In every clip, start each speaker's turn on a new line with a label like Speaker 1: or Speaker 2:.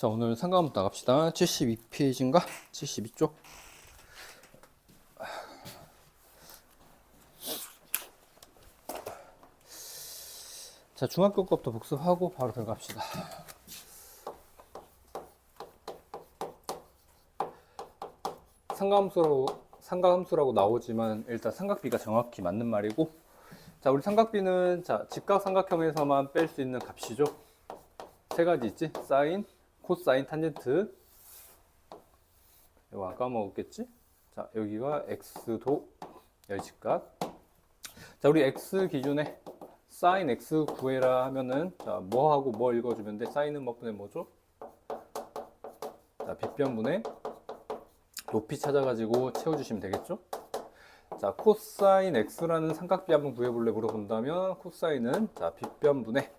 Speaker 1: 자, 오늘 상가함 나갑시다. 72페이지인가? 72쪽. 자, 중학교 것부터 복습하고 바로 들어갑시다. 상가함수라고 나오지만 일단 삼각비가 정확히 맞는 말이고, 자, 우리 삼각비는 자, 직각삼각형에서만 뺄 수 있는 값이죠. 세 가지 있지? 사인, 코사인, 탄젠트. 이거 아까 먹었겠지? 자, 여기가 x도 열직각. 자, 우리 x 기준에 사인 x 구해라 하면은, 자, 뭐하고 뭐 읽어주면 돼? 사인은 뭐 분의 뭐죠? 자, 빗변분의 높이 찾아가지고 채워주시면 되겠죠? 자, 코사인 x라는 삼각비 한번 구해볼래 물어본다면, 코사인은 자, 빗변분의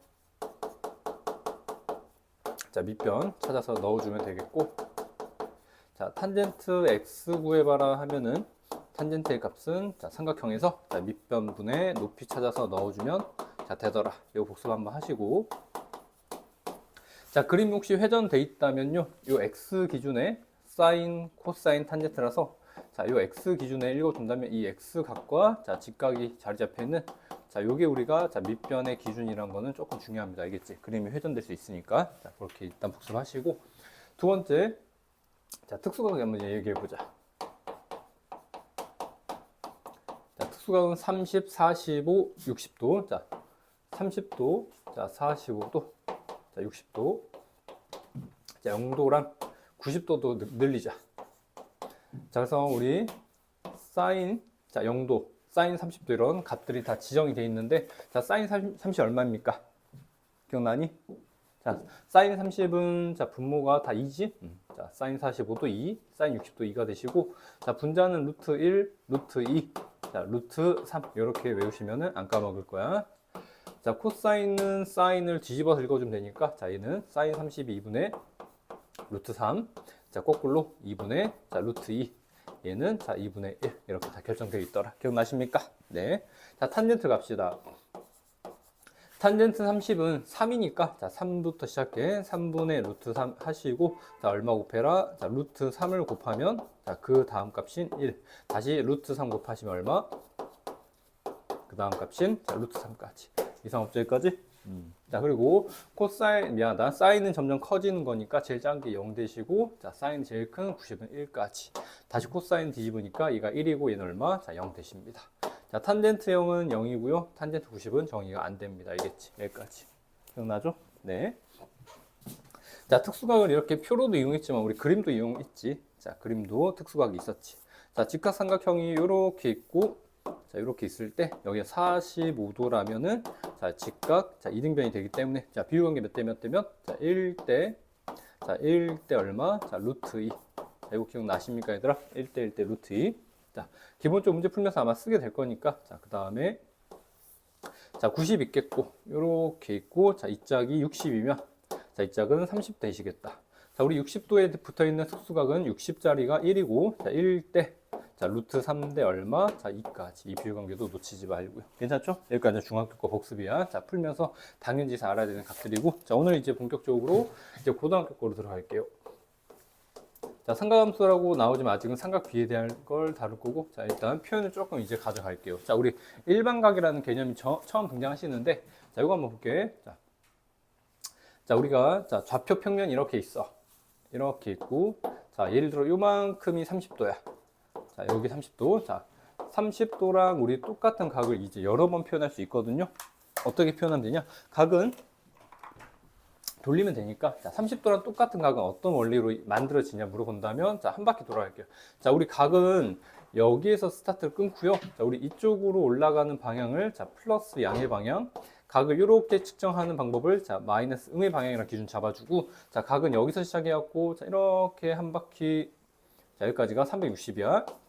Speaker 1: 자, 밑변 찾아서 넣어주면 되겠고, 자, 탄젠트 x 구해봐라 하면은 탄젠트의 값은 자, 삼각형에서 자, 밑변분의 높이 찾아서 넣어주면 자, 되더라. 이거 복습 한번 하시고, 자, 그림 혹시 회전돼 있다면요, 요 x 기준에 사인, 코사인, 탄젠트라서 자, 요 x 기준에 읽어준다면 이 x 각과 자, 직각이 자리 잡혀 있는 자, 요게 우리가 자, 밑변의 기준이란 거는 조금 중요합니다. 알겠지? 그림이 회전될 수 있으니까. 자, 그렇게 일단 복습하시고, 두 번째, 자, 특수각 한번 얘기해 보자. 자, 특수각은 30, 45, 60도. 자, 30도, 자, 45도, 자, 60도. 자, 0도랑 90도도 늘리자. 자, 그래서 우리 사인, 자, 0도, 사인 30도 이런 값들이 다 지정이 되어 있는데, 자, 사인 30이 얼마입니까? 기억나니? 자, 사인 30은 자, 분모가 다 2지? 자, 사인 45도 2, 사인 60도 2가 되시고, 자, 분자는 루트 1, 루트 2, 자, 루트 3 이렇게 외우시면은 안 까먹을 거야. 자, 코사인은 사인을 뒤집어서 읽어주면 되니까, 자, 얘는 사인 32분의 루트 3, 자, 거꾸로 2분의 자, 루트 2, 얘는 자, 2분의 1 이렇게 다 결정되어 있더라. 기억나십니까? 네. 자, 탄젠트 갑시다. 탄젠트 30은 3이니까 자, 3부터 시작해 3분의 루트 3 하시고, 자, 얼마 곱해라? 자, 루트 3을 곱하면 자, 그 다음 값인 1, 다시 루트 3 곱하시면 얼마? 그 다음 값인 자, 루트 3까지. 이상 없죠? 여기까지? 자, 그리고 코사인, 미안하다, 사인은 점점 커지는 거니까 제일 작은 게 0 되시고, 자, 사인 제일 큰 90은 1까지. 다시 코사인 뒤집으니까 얘가 1이고 얘는 얼마? 자, 0 되십니다. 자, 탄젠트 0은 0이고요. 탄젠트 90은 정의가 안 됩니다. 알겠지? 여기까지. 기억나죠? 네. 자, 특수각을 이렇게 표로도 이용했지만 우리 그림도 이용했지. 자, 그림도 특수각이 있었지. 자, 직각삼각형이 이렇게 있고, 자, 이렇게 있을 때 여기가 45도라면은 자, 직각 자, 이등변이 되기 때문에 자, 비율 관계 몇 대 몇 대면 자, 1대 자, 1대 얼마? 자, 루트 2. 자, 이거 기억나십니까, 얘들아? 1대 1대 루트 2. 자, 기본적으로 문제 풀면서 아마 쓰게 될 거니까. 자, 그다음에 자, 90 있겠고 요렇게 있고, 자, 이 짝이 60이면 자, 이 짝은 30 되시겠다. 자, 우리 60도에 붙어 있는 특수각은 60짜리가 1이고, 자, 1대 자, 루트 3대 얼마? 자, 2까지. 이 비율 관계도 놓치지 말고요. 괜찮죠? 여기까지 중학교 거 복습이야. 자, 풀면서 당연지사 알아야 되는 값들이고, 자, 오늘 이제 본격적으로 이제 고등학교 거로 들어갈게요. 자, 삼각함수라고 나오지만 아직은 삼각비에 대한 걸 다룰 거고, 자, 일단 표현을 조금 이제 가져갈게요. 자, 우리 일반각이라는 개념이 처음 등장하시는데, 자, 이거 한번 볼게. 자, 우리가 자, 좌표 평면 이렇게 있어. 이렇게 있고, 자, 예를 들어 요만큼이 30도야. 자, 여기 30도. 자, 30도랑 우리 똑같은 각을 이제 여러 번 표현할 수 있거든요. 어떻게 표현하면 되냐? 각은 돌리면 되니까, 자, 30도랑 똑같은 각은 어떤 원리로 만들어지냐 물어본다면, 자, 한 바퀴 돌아갈게요. 자, 우리 각은 여기에서 스타트를 끊고요. 자, 우리 이쪽으로 올라가는 방향을 자, 플러스 양의 방향, 각을 이렇게 측정하는 방법을 자, 마이너스 음의 방향이랑 기준 잡아주고, 자, 각은 여기서 시작해갖고, 자, 이렇게 한 바퀴, 자, 여기까지가 360이야.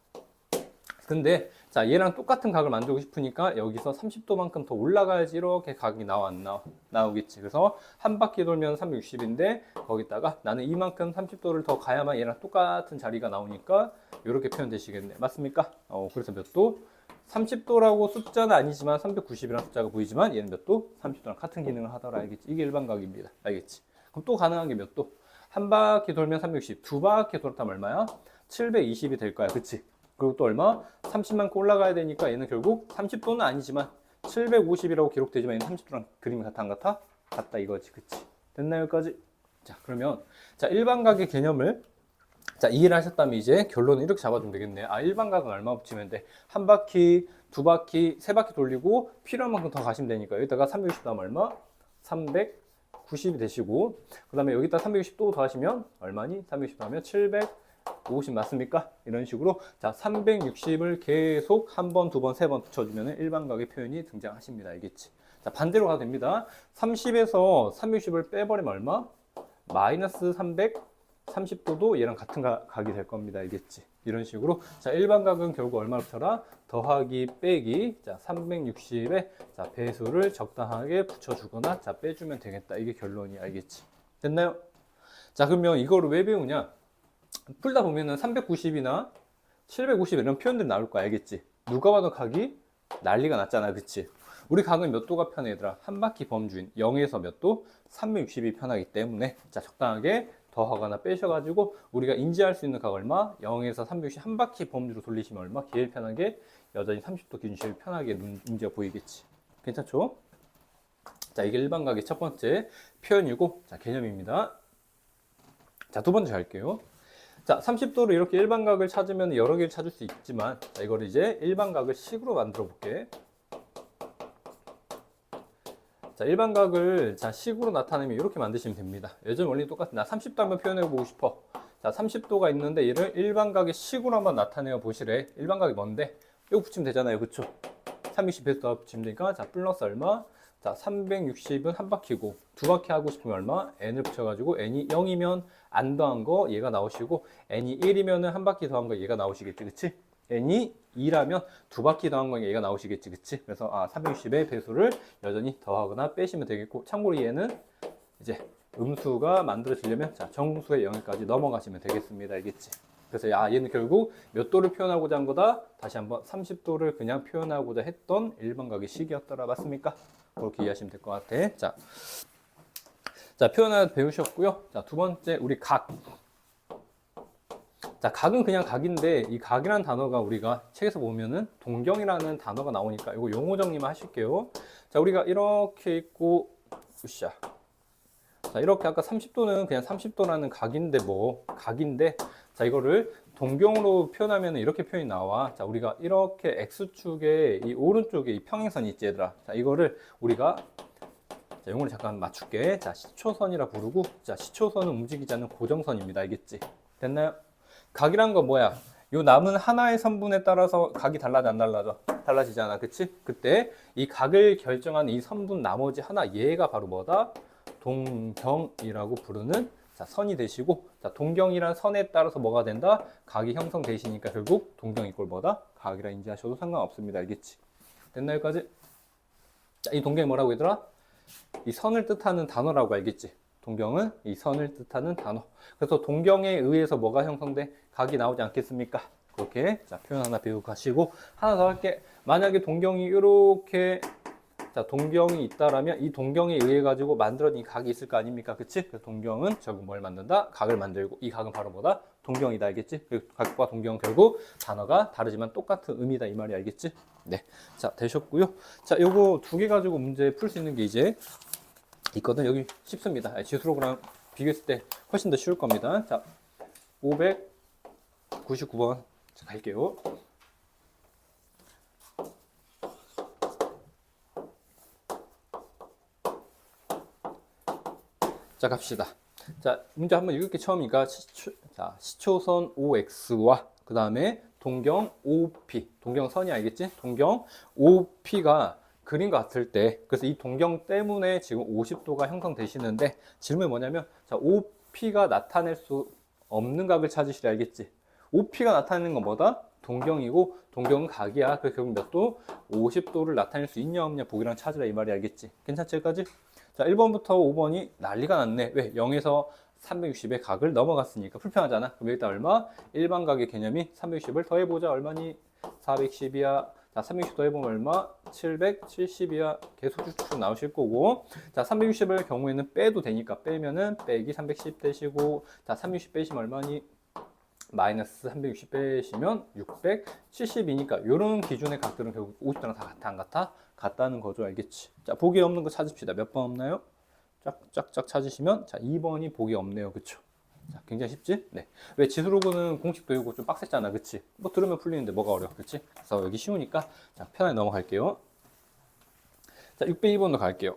Speaker 1: 근데 자, 얘랑 똑같은 각을 만들고 싶으니까 여기서 30도만큼 더 올라가야지 이렇게 각이 나와 안 나와? 나오겠지. 그래서 한 바퀴 돌면 360인데 거기다가 나는 이만큼 30도를 더 가야만 얘랑 똑같은 자리가 나오니까 이렇게 표현되시겠네. 맞습니까? 그래서 몇 도? 30도라고 숫자는 아니지만 390이라는 숫자가 보이지만 얘는 몇 도? 30도랑 같은 기능을 하더라. 알겠지? 이게 일반각입니다. 알겠지? 그럼 또 가능한 게 몇 도? 한 바퀴 돌면 360, 두 바퀴 돌았다면 얼마야? 720이 될 거야. 그치? 그리고 또 얼마? 30만큼 올라가야 되니까 얘는 결국 30도는 아니지만 750이라고 기록되지만 얘는 30도랑 그림이 같아 안 같아? 같다 이거지. 그치? 됐나요? 여기까지? 자, 그러면 자, 일반각의 개념을 자, 이해를 하셨다면 이제 결론은 이렇게 잡아주면 되겠네. 아, 일반각은 얼마 붙이면 돼? 한 바퀴, 두 바퀴, 세 바퀴 돌리고 필요한 만큼 더 가시면 되니까 여기다가 360 더하면 얼마? 390이 되시고 그 다음에 여기다 360 또 더하시면 얼마니? 360 더하면 750 맞습니까? 이런 식으로 자, 360을 계속 한 번, 두 번, 세 번 붙여주면 일반각의 표현이 등장하십니다. 알겠지? 자, 반대로 가도 됩니다. 30에서 360을 빼버리면 얼마? 마이너스 330도도 얘랑 같은 각이 될 겁니다. 알겠지? 이런 식으로 자, 일반각은 결국 얼마로 붙여라? 더하기 빼기 자, 360에 자, 배수를 적당하게 붙여주거나 자, 빼주면 되겠다. 이게 결론이 알겠지? 됐나요? 자, 그러면 이거를 왜 배우냐? 풀다 보면은 390이나 750 이런 표현들이 나올 거야. 알겠지? 누가 봐도 각이 난리가 났잖아. 그치? 우리 각은 몇 도가 편해 얘들아? 한 바퀴 범주인 0에서 몇 도? 360이 편하기 때문에 자, 적당하게 더하거나 빼셔가지고 우리가 인지할 수 있는 각 얼마? 0에서 360 한 바퀴 범주로 돌리시면 얼마? 제일 편하게 여전히 30도 기준 제일 편하게 문제가 보이겠지. 괜찮죠? 자, 이게 일반각의 첫 번째 표현이고 자, 개념입니다. 자, 두 번째 갈게요. 자, 30도로 이렇게 일반각을 찾으면 여러 개를 찾을 수 있지만 자, 이걸 이제 일반각을 식으로 만들어 볼게. 자, 일반각을 자, 식으로 나타내면 이렇게 만드시면 됩니다. 예전 원리 똑같은 나 30도 한번 표현해 보고 싶어. 자, 30도가 있는데 얘를 일반각의 식으로 한번 나타내어 보시래. 일반각이 뭔데? 이거 붙이면 되잖아요. 그쵸? 360 배수 붙이면 되니까 자, 플러스 얼마? 자, 360은 한 바퀴고 두 바퀴 하고 싶으면 얼마? n을 붙여가지고 n이 0이면 안 더한 거 얘가 나오시고 n이 1이면은 한 바퀴 더한 거 얘가 나오시겠지. 그치? n이 2라면 두 바퀴 더한 거 얘가 나오시겠지. 그치? 그래서 360의 배수를 여전히 더하거나 빼시면 되겠고 참고로 얘는 이제 음수가 만들어지려면 자, 정수의 0까지 넘어가시면 되겠습니다. 알겠지? 그래서 얘는 결국 몇 도를 표현하고자 한 거다? 다시 한번 30도를 그냥 표현하고자 했던 일반각의 식이었더라. 맞습니까? 그렇게 이해하시면 될 것 같아. 자, 표현 하나 배우셨고요. 자, 두 번째 우리 각. 자, 각은 그냥 각인데 이 각이라는 단어가 우리가 책에서 보면은 동경이라는 단어가 나오니까 이거 용어 정리만 하실게요. 자, 우리가 이렇게 있고 으쌰. 자, 이렇게 아까 30도는 그냥 30도라는 각인데 각인데 자, 이거를 동경으로 표현하면 이렇게 표현이 나와. 자, 우리가 이렇게 X축에 이 오른쪽에 이 평행선이 있지 얘들아. 자, 이거를 우리가 자, 용어를 잠깐 맞출게. 자, 시초선이라 부르고 자, 시초선은 움직이지 않는 고정선입니다. 알겠지? 됐나요? 각이란 건 뭐야? 요 남은 하나의 선분에 따라서 각이 달라져 안 달라져? 달라지잖아. 그치? 그때 이 각을 결정하는 이 선분 나머지 하나 얘가 바로 뭐다? 동경이라고 부르는 자, 선이 되시고 자, 동경이란 선에 따라서 뭐가 된다? 각이 형성되시니까 결국 동경 이꼴 뭐다? 각이라 인지하셔도 상관없습니다. 알겠지? 됐나요? 여기까지? 자, 이 동경이 뭐라고 얘들아? 이 선을 뜻하는 단어라고 알겠지? 동경은 이 선을 뜻하는 단어. 그래서 동경에 의해서 뭐가 형성돼? 각이 나오지 않겠습니까? 그렇게 자, 표현 하나 배우고 가시고 하나 더 할게. 만약에 동경이 이렇게 자, 동경이 있다라면 이 동경에 의해 가지고 만들어진 각이 있을 거 아닙니까? 그치? 그래서 동경은 결국 뭘 만든다? 각을 만들고 이 각은 바로 뭐다? 동경이다. 알겠지? 그리고 각과 동경은 결국 단어가 다르지만 똑같은 의미다. 이 말이 알겠지? 네. 자, 되셨고요. 자, 요거 두 개 가지고 문제 풀 수 있는 게 이제 있거든. 여기 쉽습니다. 지수로그램 비교했을 때 훨씬 더 쉬울 겁니다. 자, 599번 갈게요. 자, 갑시다. 자, 문제 한번 읽을게. 처음이니까 시초선 OX와 그 다음에 동경 OP, 동경선이 알겠지? 동경 OP가 그림 같을 때, 그래서 이 동경 때문에 지금 50도가 형성되시는데 질문이 뭐냐면 자, OP가 나타낼 수 없는 각을 찾으시라. 알겠지? OP가 나타내는 건 뭐다? 동경이고 동경은 각이야. 그래서 결국 몇 도? 50도를 나타낼 수 있냐 없냐 보기랑 찾으라. 이 말이 알겠지? 괜찮지? 여기까지? 자, 1번부터 5번이 난리가 났네. 왜? 0에서 360의 각을 넘어갔으니까 불편하잖아. 그럼 여기다 얼마? 일반각의 개념이 360을 더해보자. 얼마니? 410이야. 자, 360 더해보면 얼마? 770이야. 계속 쭉쭉 나오실 거고. 자, 360을 경우에는 빼도 되니까 빼면은 빼기 310 되시고. 자, 360 빼시면 얼마니? 마이너스 360 빼시면 670이니까 이런 기준의 각들은 결국 50도랑 다 같아 안 같아? 같다는 거죠. 알겠지? 자, 보기 없는 거 찾읍시다. 몇 번 없나요? 쫙쫙쫙 찾으시면 자, 2번이 보기 없네요. 그쵸? 자, 굉장히 쉽지? 네. 왜 지수로그는 공식도 이거 좀 빡셌잖아. 그치? 뭐 들으면 풀리는데 뭐가 어려워. 그치? 그래서 여기 쉬우니까 자, 편하게 넘어갈게요. 자, 602번도 갈게요.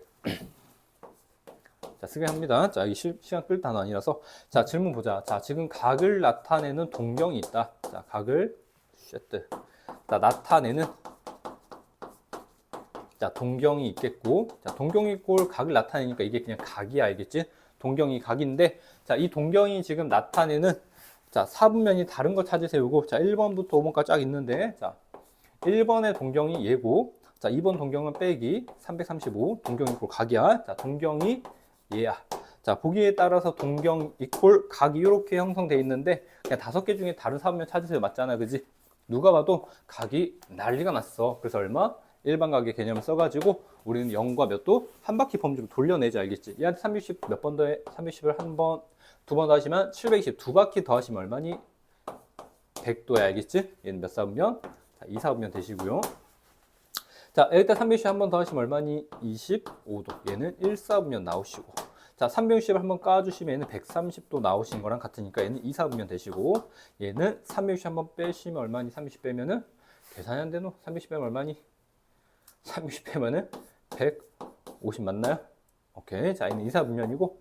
Speaker 1: 자, 쓰게 합니다. 자, 이 시간 끌 단어 아니라서. 자, 질문 보자. 자, 지금 각을 나타내는 동경이 있다. 자, 각을, 자, 나타내는, 자, 동경이 있겠고. 자, 동경이 있고 각을 나타내니까 이게 그냥 각이야. 알겠지? 동경이 각인데, 자, 이 동경이 지금 나타내는, 자, 사분면이 다른 걸 찾으세요고. 자, 1번부터 5번까지 쫙 있는데, 자, 1번의 동경이 얘고, 자, 2번 동경은 빼기, 335, 동경이 있고 각이야. 자, 동경이 얘야. 자, 보기에 따라서 동경 이꼴 각이 이렇게 형성되어 있는데 그냥 5개 중에 다른 사분면 찾으세요. 맞잖아. 그지? 누가 봐도 각이 난리가 났어. 그래서 얼마? 일반각의 개념을 써가지고 우리는 0과 몇 도? 한 바퀴 범주로 돌려내지. 알겠지? 얘한테 360 몇 번 더해? 360을 한 번, 두 번 더하시면 720 두 바퀴 더하시면 얼마니? 100도야. 알겠지? 얘는 몇 사분면? 자, 2사분면 되시고요. 자, 일단 360 한 번 더 하시면 얼마니? 25도. 얘는 1사분면 나오시고. 자, 360을 한번 까주시면 얘는 130도 나오신 거랑 같으니까 얘는 2사분면 되시고. 얘는 360 한번 빼시면 얼마니? 30 빼면은 계산이 안 되노? 30 빼면 얼마니? 360 빼면은 150 맞나요? 오케이. 자, 얘는 2사분면이고.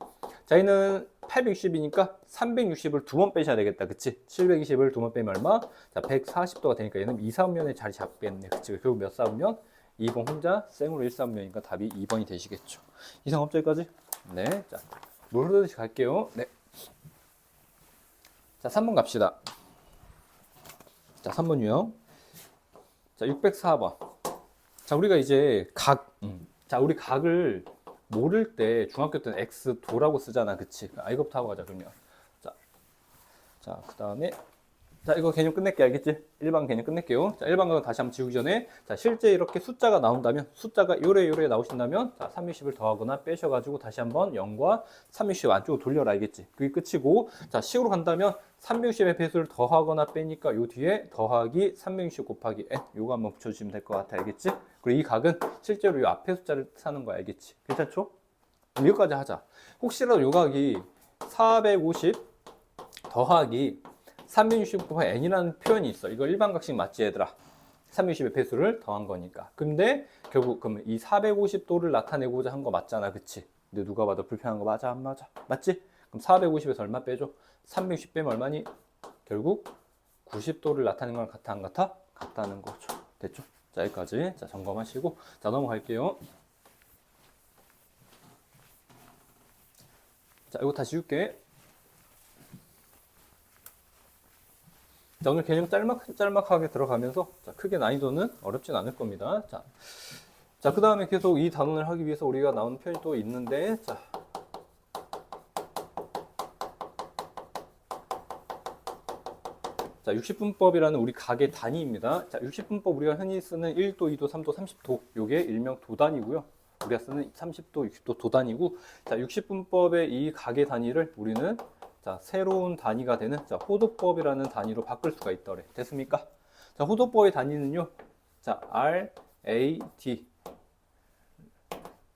Speaker 1: 자, 얘는 860이니까 360을 두 번 빼셔야 되겠다. 그치? 720을 두 번 빼면 얼마? 자, 140도가 되니까 얘는 2사분면에 자리 잡겠네. 그치? 결국 몇 사분면? 2번 혼자 생으로 1사분면이니까 답이 2번이 되시겠죠. 이상 없죠까지? 네. 자, 뭘 흐르듯이 갈게요. 네. 자, 3번 갑시다. 자, 3번 유형. 자, 604번. 자, 우리가 이제 자, 우리 각을 모를 때 중학교 때는 X 도라고 쓰잖아. 그치? 이거부터 하고 가자, 그러면. 자, 그 다음에. 자, 이거 개념 끝낼게. 알겠지? 일반 개념 끝낼게요. 자, 일반 거 다시 한번 지우기 전에. 자, 실제 이렇게 숫자가 나온다면, 숫자가 요래 나오신다면, 자, 360을 더하거나 빼셔가지고 다시 한번 0과 360 안쪽으로 돌려라. 알겠지? 그게 끝이고. 자, 식으로 간다면 360의 배수를 더하거나 빼니까 요 뒤에 더하기 360 곱하기 n. 요거 한번 붙여주시면 될 것 같아. 알겠지? 그리고 이 각은 실제로 요 앞에 숫자를 사는 거야. 알겠지? 괜찮죠? 여기까지 하자. 혹시라도 요 각이 450 더하기 360 곱하기 n이라는 표현이 있어. 이거 일반각식 맞지 얘들아? 360의 배수를 더한 거니까. 근데 결국 그러면 이 450도를 나타내고자 한 거 맞잖아. 그치? 근데 누가 봐도 불편한 거 맞아 안 맞아? 맞지? 그럼 450에서 얼마 빼줘? 360 빼면 얼마니? 결국 90도를 나타내는 건 같아 안 같아? 같다는 거죠. 됐죠? 자, 여기까지. 자, 점검하시고. 자, 넘어갈게요. 자, 이거 다시 지울게. 자, 오늘 개념 짤막하게 들어가면서 자, 크게 난이도는 어렵진 않을 겁니다. 자, 그 다음에 계속 이 단원을 하기 위해서 우리가 나온 표현이 또 있는데, 자, 60분법이라는 우리 각의 단위입니다. 자, 60분법 우리가 흔히 쓰는 1도, 2도, 3도, 30도. 요게 일명 도단위고요. 우리가 쓰는 30도, 60도 도단위고, 자, 60분법의 이 각의 단위를 우리는 자, 새로운 단위가 되는 자, 호도법이라는 단위로 바꿀 수가 있더래. 됐습니까? 자, 호도법의 단위는요. 자, R, A, D,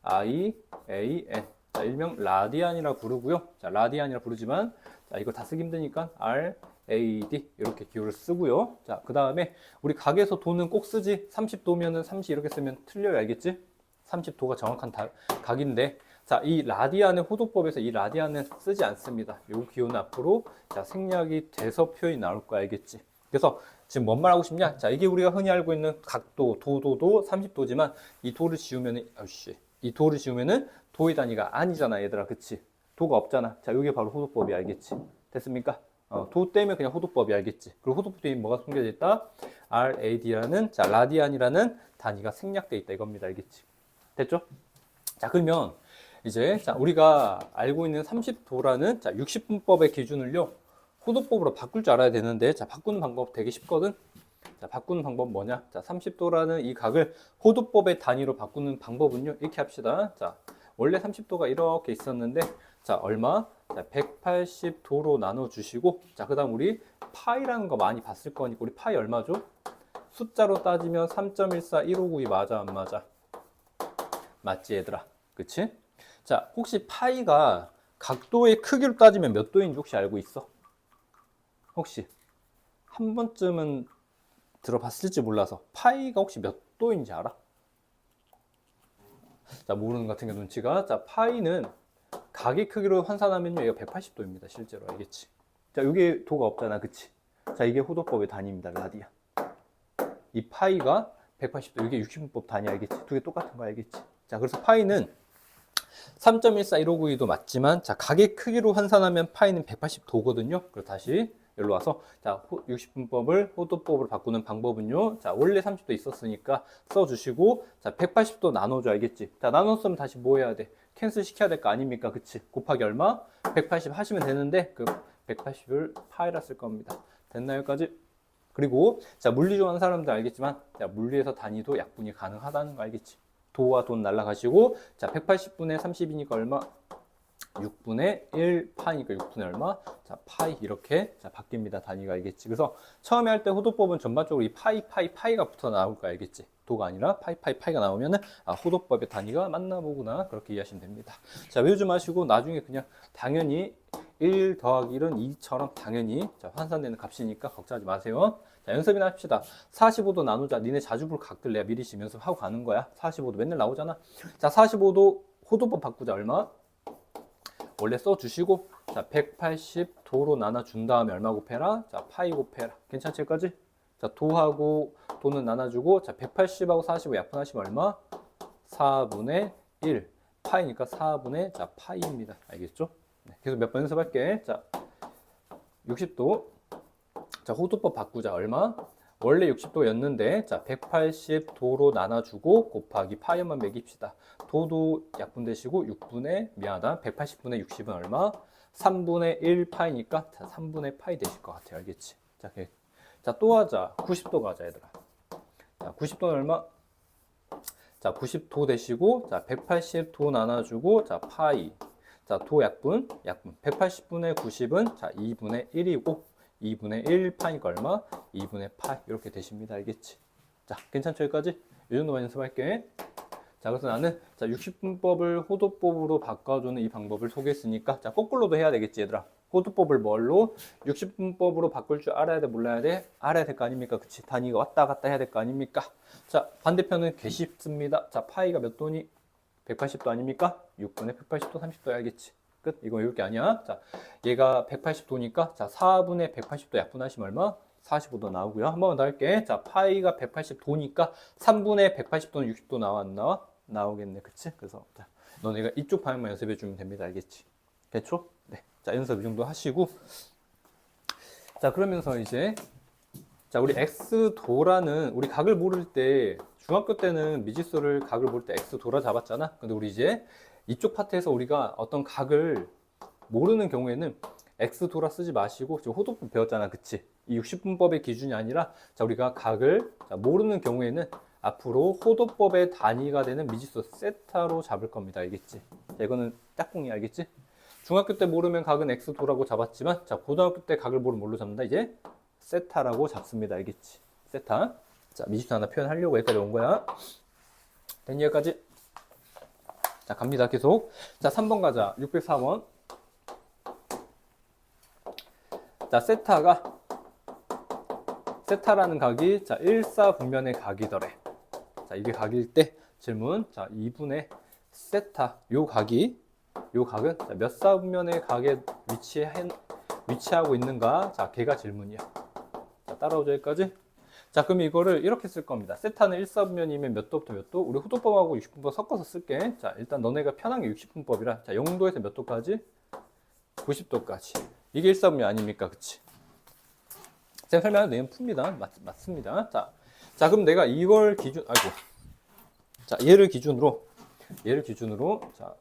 Speaker 1: I, A, N. 자, 일명 라디안이라 부르고요. 자, 라디안이라 부르지만 자, 이거 다 쓰기 힘드니까 R, A, D 이렇게 기호를 쓰고요. 자, 그 다음에 우리 각에서 도는 꼭 쓰지. 30도면은 30 이렇게 쓰면 틀려요. 알겠지? 30도가 정확한 각인데 자, 이 라디안의 호도법에서 이 라디안은 쓰지 않습니다. 이 기호는 앞으로 자, 생략이 돼서 표현이 나올 거 알겠지? 그래서 지금 뭔 말하고 싶냐? 자, 이게 우리가 흔히 알고 있는 각도, 도도도 30도지만 이 도를 지우면은 이 도를 지우면은 도의 단위가 아니잖아, 얘들아. 그치? 도가 없잖아. 자, 이게 바로 호도법이 알겠지? 됐습니까? 도 때문에 그냥 호도법이 알겠지? 그리고 호도법 뒤에 뭐가 숨겨져 있다? RAD라는 자, 라디안이라는 단위가 생략돼 있다 이겁니다. 알겠지? 됐죠? 자, 그러면 이제 자, 우리가 알고 있는 30도라는 자, 60분법의 기준을요. 호도법으로 바꿀 줄 알아야 되는데 자, 바꾸는 방법 되게 쉽거든. 자, 바꾸는 방법 뭐냐? 자, 30도라는 이 각을 호도법의 단위로 바꾸는 방법은요. 이렇게 합시다. 자, 원래 30도가 이렇게 있었는데, 자, 얼마? 자, 180도로 나눠주시고, 자, 그 다음 우리 파이라는 거 많이 봤을 거니까, 우리 파이 얼마죠? 숫자로 따지면 3.14159이 맞아, 안 맞아? 맞지, 얘들아? 그치? 자, 혹시 파이가 각도의 크기로 따지면 몇 도인지 혹시 알고 있어? 혹시 한 번쯤은 들어봤을지 몰라서 파이가 혹시 몇 도인지 알아? 자, 모르는 것 같은 게 눈치가. 자, 파이는 각의 크기로 환산하면요, 얘가 180도입니다. 실제로 알겠지? 자, 여기에 도가 없잖아, 그치? 자, 이게 호도법의 단위입니다. 라디안. 이 파이가 180도, 이게 60분법 단위 알겠지? 두 개 똑같은 거 알겠지? 자, 그래서 파이는 3.14159도 맞지만, 자, 각의 크기로 환산하면 파이는 180도거든요. 그래서 다시 여기로 와서, 자, 60분법을 호도법으로 바꾸는 방법은요, 자, 원래 30도 있었으니까 써주시고, 자, 180도 나눠줘, 알겠지? 자, 나눴으면 다시 뭐 해야 돼? 캔슬 시켜야 될 거 아닙니까? 그치? 곱하기 얼마? 180 하시면 되는데, 그 180을 파이라 쓸 겁니다. 됐나요, 여기까지? 그리고, 자, 물리 좋아하는 사람들 알겠지만, 자, 물리에서 단위도 약분이 가능하다는 거 알겠지? 도와 돈 날라가시고, 자, 180분의 30이니까 얼마? 6분의 1 파이니까 6분의 얼마? 자, 파이 이렇게 자, 바뀝니다. 단위가 알겠지? 그래서 처음에 할 때 호도법은 전반적으로 이 파이가 붙어 나올 거 알겠지? 도가 아니라 파이가 나오면은 아, 호도법의 단위가 맞나 보구나 그렇게 이해하시면 됩니다. 자, 외우지 마시고 나중에 그냥 당연히 1 더하기 1은 2처럼 당연히 자, 환산되는 값이니까 걱정하지 마세요. 자, 연습이나 합시다. 45도 나누자. 니네 자주 볼 각들 내가 미리 지금 연습하고 가는 거야. 45도 맨날 나오잖아. 자, 45도 호도법 바꾸자. 얼마? 원래 써주시고, 자, 180도로 나눠준 다음에 얼마 곱해라? 자, 파이 곱해라. 괜찮지, 여기까지? 자, 도하고 도는 나눠주고, 자, 180하고 45 약분하시면 얼마? 4분의 1. 파이니까 4분의, 자, 파이입니다. 알겠죠? 네, 계속 몇 번 연습할게. 자, 60도. 자, 호도법 바꾸자. 얼마? 원래 60도였는데, 자, 180도로 나눠주고, 곱하기 파이만 매깁시다. 도도 약분되시고, 180분의 60은 얼마? 3분의 1 파이니까, 자, 3분의 파이 되실 것 같아요. 알겠지? 자, 자, 또 하자. 90도 가자, 얘들아. 자, 90도는 얼마? 자, 90도 되시고, 자, 180도 나눠주고, 자, 파이. 자, 도 약분. 180분의 90은, 자, 2분의 1이고, 2분의 1 파이니까 얼마? 2분의 파이 이렇게 되십니다. 알겠지? 자, 괜찮죠? 여기까지? 이 정도만 연습할게. 자, 그래서 나는 자 60분법을 호도법으로 바꿔주는 이 방법을 소개했으니까 자, 거꾸로도 해야 되겠지, 얘들아. 호도법을 뭘로? 60분법으로 바꿀 줄 알아야 돼, 몰라야 돼? 알아야 될 거 아닙니까? 그치? 단위가 왔다 갔다 해야 될 거 아닙니까? 자, 반대편은 개 쉽습니다. 자, 파이가 몇 도니? 180도 아닙니까? 6분의 180도 30도 알겠지? 끝. 이거 이럴 게 아니야. 자, 얘가 180도니까 자, 4분의 180도 약분하시면 얼마? 45도 나오고요. 한 번만 더 할게. 자, 파이가 180도니까 3분의 180도는 60도 나왔나? 나오겠네. 그치? 그래서 자, 너네가 이쪽 방향만 연습해 주면 됩니다. 알겠지? 됐죠? 네. 자, 연습 이 정도 하시고 자, 그러면서 이제 자, 우리 x도라는 우리 각을 모를 때 중학교 때는 미지수를 각을 모를 때 x도라 잡았잖아. 근데 우리 이제 이쪽 파트에서 우리가 어떤 각을 모르는 경우에는 x도라 쓰지 마시고 지금 호도법 배웠잖아. 그치? 이 60분법의 기준이 아니라 자, 우리가 각을 자, 모르는 경우에는 앞으로 호도법의 단위가 되는 미지수 세타로 잡을 겁니다. 알겠지? 자, 이거는 짝꿍이 알겠지? 중학교 때 모르면 각은 x도라고 잡았지만 자, 고등학교 때 각을 모르면 뭘로 잡는다? 이제 세타라고 잡습니다. 알겠지? 세타. 자, 미지수 하나 표현하려고 여기까지 온 거야. 됐니? 여기까지? 자, 갑니다. 계속. 자, 3번 가자. 604번. 자, 세타라는 각이 자, 1사분면의 각이더래. 자, 이게 각일 때 질문. 자, 2분의 세타. 요 각은 자, 몇 사분면의 각에 위치하고 있는가? 자, 걔가 질문이야. 자, 따라오죠, 여기까지. 자, 그럼 이거를 이렇게 쓸 겁니다. 세타는 1사분면이면 몇 도부터 몇 도? 우리 호도법하고 60분법 섞어서 쓸게. 자, 일단 너네가 편한 게 60분법이라. 자, 0도에서 몇 도까지? 90도까지. 이게 1사분면 아닙니까? 그치? 제가 설명한 내용 풉니다. 맞습니다. 자, 그럼 내가 이걸 자, 얘를 기준으로, 자,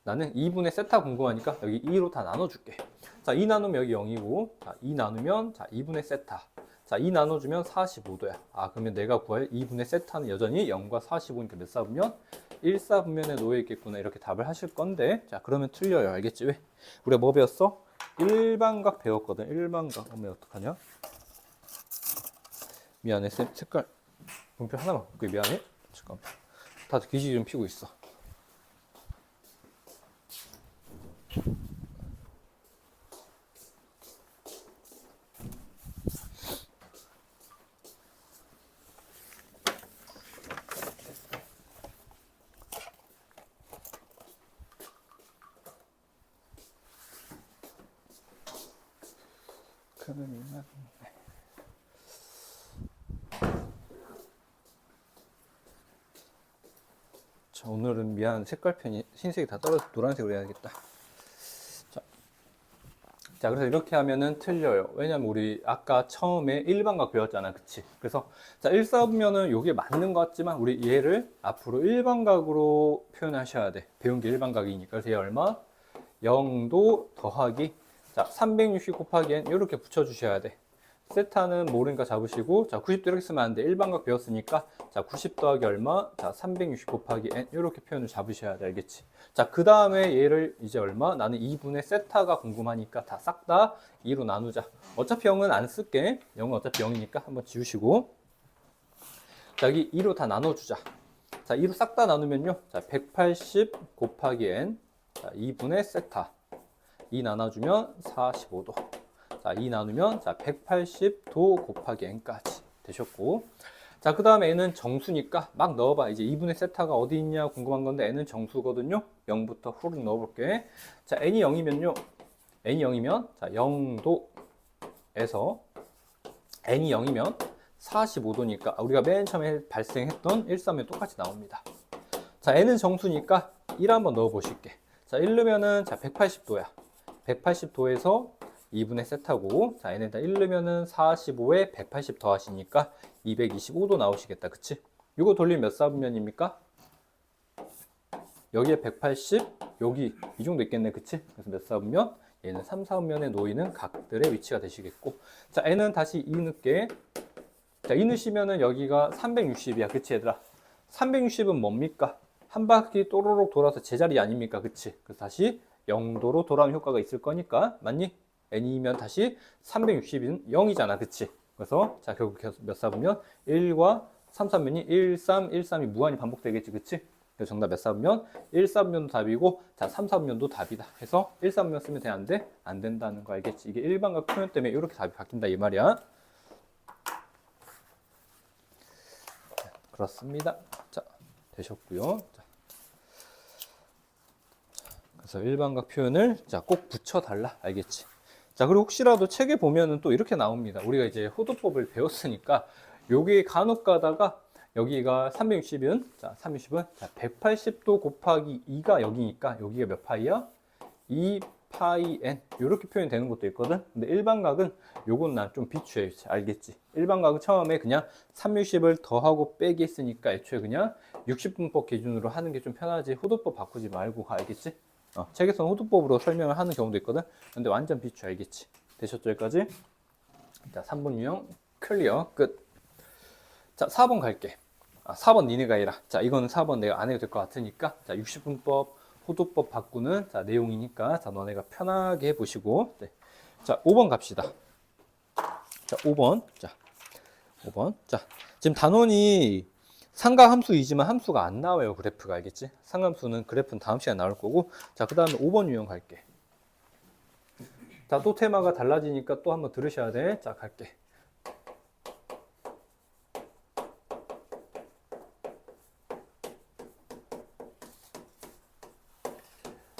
Speaker 1: 나는 2분의 세타 궁금하니까 여기 2로 다 나눠줄게. 자, 2 나누면 여기 0이고, 자, 2 나누면, 자, 2분의 세타. 자, 2 나눠주면 45도야. 아, 그러면 내가 구할 2분의 세타는 여전히 0과 45니까 몇 사분면? 1사분면에 놓여 있겠구나. 이렇게 답을 하실 건데, 자, 그러면 틀려요. 알겠지? 왜? 우리가 뭐 배웠어? 일반각 배웠거든. 일반각. 어머, 어떡하냐? 미안해. 색깔. 분표 하나만 볼게. 미안해. 잠깐만. 다들 기지 좀 피고 있어. 자, 오늘은 미안 색깔편이 흰색이 다 떨어져 노란색으로 해야겠다. 자, 그래서 이렇게 하면은 틀려요. 왜냐면 우리 아까 처음에 일반각 배웠잖아. 그치? 그래서 자, 1사분면은 요게 맞는 것 같지만 우리 얘를 앞으로 일반각으로 표현하셔야 돼. 배운 게 일반각이니까. 그래서 얘 얼마? 0도 더하기 자, 360 곱하기 n 이렇게 붙여주셔야 돼. 세타는 모르니까 잡으시고 자, 90도 이렇게 쓰면 안 돼. 일반각 배웠으니까 자, 90 더하기 얼마? 자, 360 곱하기 n 이렇게 표현을 잡으셔야 돼. 알겠지? 자, 그 다음에 얘를 이제 얼마? 나는 2분의 세타가 궁금하니까 다 싹 다 2로 나누자. 어차피 0은 안 쓸게. 0은 어차피 0이니까 한번 지우시고 자, 여기 2로 다 나눠주자. 자, 2로 싹 다 나누면요. 자, 180 곱하기 n 자, 2분의 세타 2 나눠주면 45도 자, 2 나누면 자, 180도 곱하기 n까지 되셨고 자, 그 다음에 n은 정수니까 막 넣어봐. 이제 2분의 세타가 어디 있냐 궁금한 건데 n은 정수거든요. 0부터 후룩 넣어볼게. 자, n이 0이면요. n이 0이면 자, 0도에서 n이 0이면 45도니까 우리가 맨 처음에 발생했던 1,3에 똑같이 나옵니다. 자, n은 정수니까 1 한번 넣어 보실게. 자, 1 넣으면은 자, 180도야. 180도에서 2분의 세타고 자, n에다 1 넣으면은 45에 180 더하시니까 225도 나오시겠다. 그치? 이거 돌리면 몇 사분면입니까? 여기에 180, 여기 이 정도 있겠네. 그치? 그래서 몇 사분면? 얘는 3, 4분면에 놓이는 각들의 위치가 되시겠고 자, n은 다시 2 넣게. 자, 2 넣으시면은 여기가 360이야. 그치 얘들아? 360은 뭡니까? 한 바퀴 또로록 돌아서 제자리 아닙니까? 그치? 그래서 다시 0도로 돌아오는 효과가 있을 거니까 맞니? n이면 다시 360은 0이잖아. 그치? 그래서 자, 결국 몇 사분면? 1과 3, 3면이 1, 3, 1, 3이 무한히 반복되겠지. 그치? 그래서 정답 몇 사분면? 1, 3면도 답이고 자, 3, 4분면도 답이다. 해서 1, 3면 쓰면 돼? 안 돼? 안 된다는 거 알겠지? 이게 일반각 표현 때문에 이렇게 답이 바뀐다 이 말이야. 그렇습니다. 자, 되셨고요. 자, 그래서 일반각 표현을 자, 꼭 붙여달라. 알겠지? 자, 그리고 혹시라도 책에 보면은 또 이렇게 나옵니다. 우리가 이제 호도법을 배웠으니까 여기 간혹 가다가 여기가 360은 자, 360은 자, 180도 곱하기 2가 여기니까 여기가 몇 파이야? 2 파이 n 이렇게 표현이 되는 것도 있거든. 근데 일반각은 요건 난 좀 비추해. 알겠지? 일반각은 처음에 그냥 360을 더하고 빼기 했으니까 애초에 그냥 60분법 기준으로 하는 게 좀 편하지. 호도법 바꾸지 말고 알겠지? 책에서는 호도법으로 설명을 하는 경우도 있거든. 근데 완전 비추. 알겠지? 되셨죠? 여기까지? 자, 3번 유형 클리어 끝. 자, 4번 갈게. 4번 니네가 해라. 자, 이거는 4번 내가 안 해도 될 것 같으니까 자, 60분법 호도법 바꾸는 자, 내용이니까 자, 너네가 편하게 해보시고 네. 자, 5번 갑시다. 자, 5번. 자, 5번. 자, 지금 단원이 상가함수이지만 함수가 안 나와요. 그래프가. 알겠지? 상함수는 그래프는 다음 시간에 나올 거고 자, 그 다음에 5번 유형 갈게. 자, 또 테마가 달라지니까 또 한번 들으셔야 돼. 자, 갈게.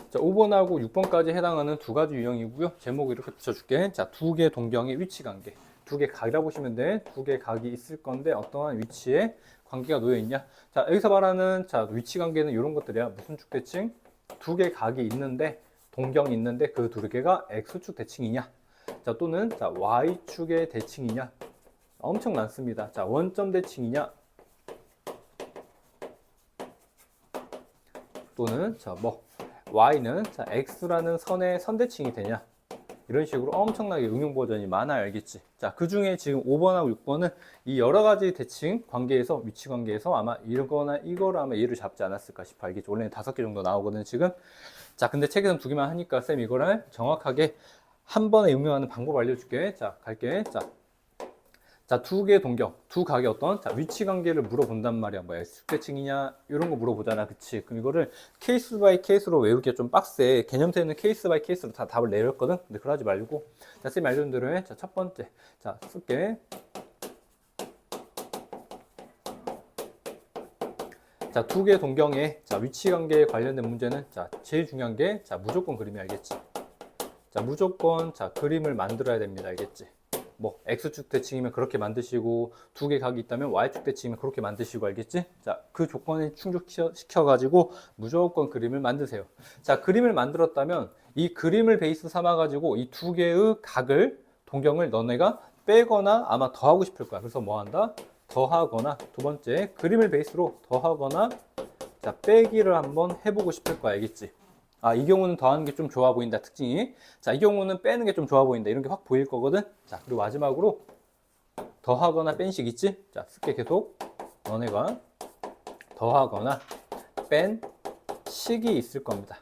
Speaker 1: 자, 5번하고 6번까지 해당하는 두 가지 유형이고요. 제목을 이렇게 붙여줄게. 자, 두 개 동경의 위치 관계. 두 개 각이라고 보시면 돼. 두 개 각이 있을 건데 어떠한 위치에 관계가 놓여 있냐. 자, 여기서 말하는 자, 위치 관계는 이런 것들이야. 무슨 축 대칭? 두 개 각이 있는데 동경이 있는데 그 두 개가 x축 대칭이냐. 자, 또는 자, y축의 대칭이냐. 엄청 많습니다. 자, 원점 대칭이냐. 또는 자, 뭐 y는 자, x라는 선의 선대칭이 되냐. 이런 식으로 엄청나게 응용 버전이 많아요. 알겠지? 자, 그 중에 지금 5번하고 6번은 이 여러 가지 대칭 관계에서, 위치 관계에서 아마 이거나 이거를 아마 얘를 잡지 않았을까 싶어. 알겠지? 원래는 5개 정도 나오거든, 지금. 자, 근데 책에서는 2개만 하니까 쌤 이거를 정확하게 한 번에 응용하는 방법 알려줄게. 자, 갈게. 자, 2개 동경, 2각의 어떤, 자, 위치 관계를 물어본단 말이야. 뭐, X대칭이냐, 이런 거 물어보잖아. 그치? 그럼 이거를 케이스 바이 케이스로 외우기가 좀 빡세. 개념태는 케이스 바이 케이스로 다 답을 내렸거든? 근데 그러지 말고. 자, 쌤이 알려준 대로 해. 자, 첫 번째. 자, 쓸게. 자, 2개 동경의, 자, 위치 관계에 관련된 문제는, 자, 제일 중요한 게, 자, 무조건 그림이 알겠지? 자, 무조건, 자, 그림을 만들어야 됩니다. 알겠지? 뭐 X축 대칭이면 그렇게 만드시고 2개 각이 있다면 Y축 대칭이면 그렇게 만드시고 알겠지? 자, 그 조건에 충족시켜 가지고 무조건 그림을 만드세요. 자, 그림을 만들었다면 이 그림을 베이스 삼아 가지고 이 2개의 각을 동경을 너네가 빼거나 아마 더하고 싶을 거야. 그래서 뭐 한다? 더하거나 두 번째 그림을 베이스로 더하거나 자, 빼기를 한번 해보고 싶을 거야. 알겠지? 아, 이 경우는 더하는 게 좀 좋아 보인다, 특징이. 자, 이 경우는 빼는 게 좀 좋아 보인다. 이런 게 확 보일 거거든. 자, 그리고 마지막으로 더하거나 뺀 식 있지? 자, 쓸게 계속. 너네가 더하거나 뺀 식이 있을 겁니다.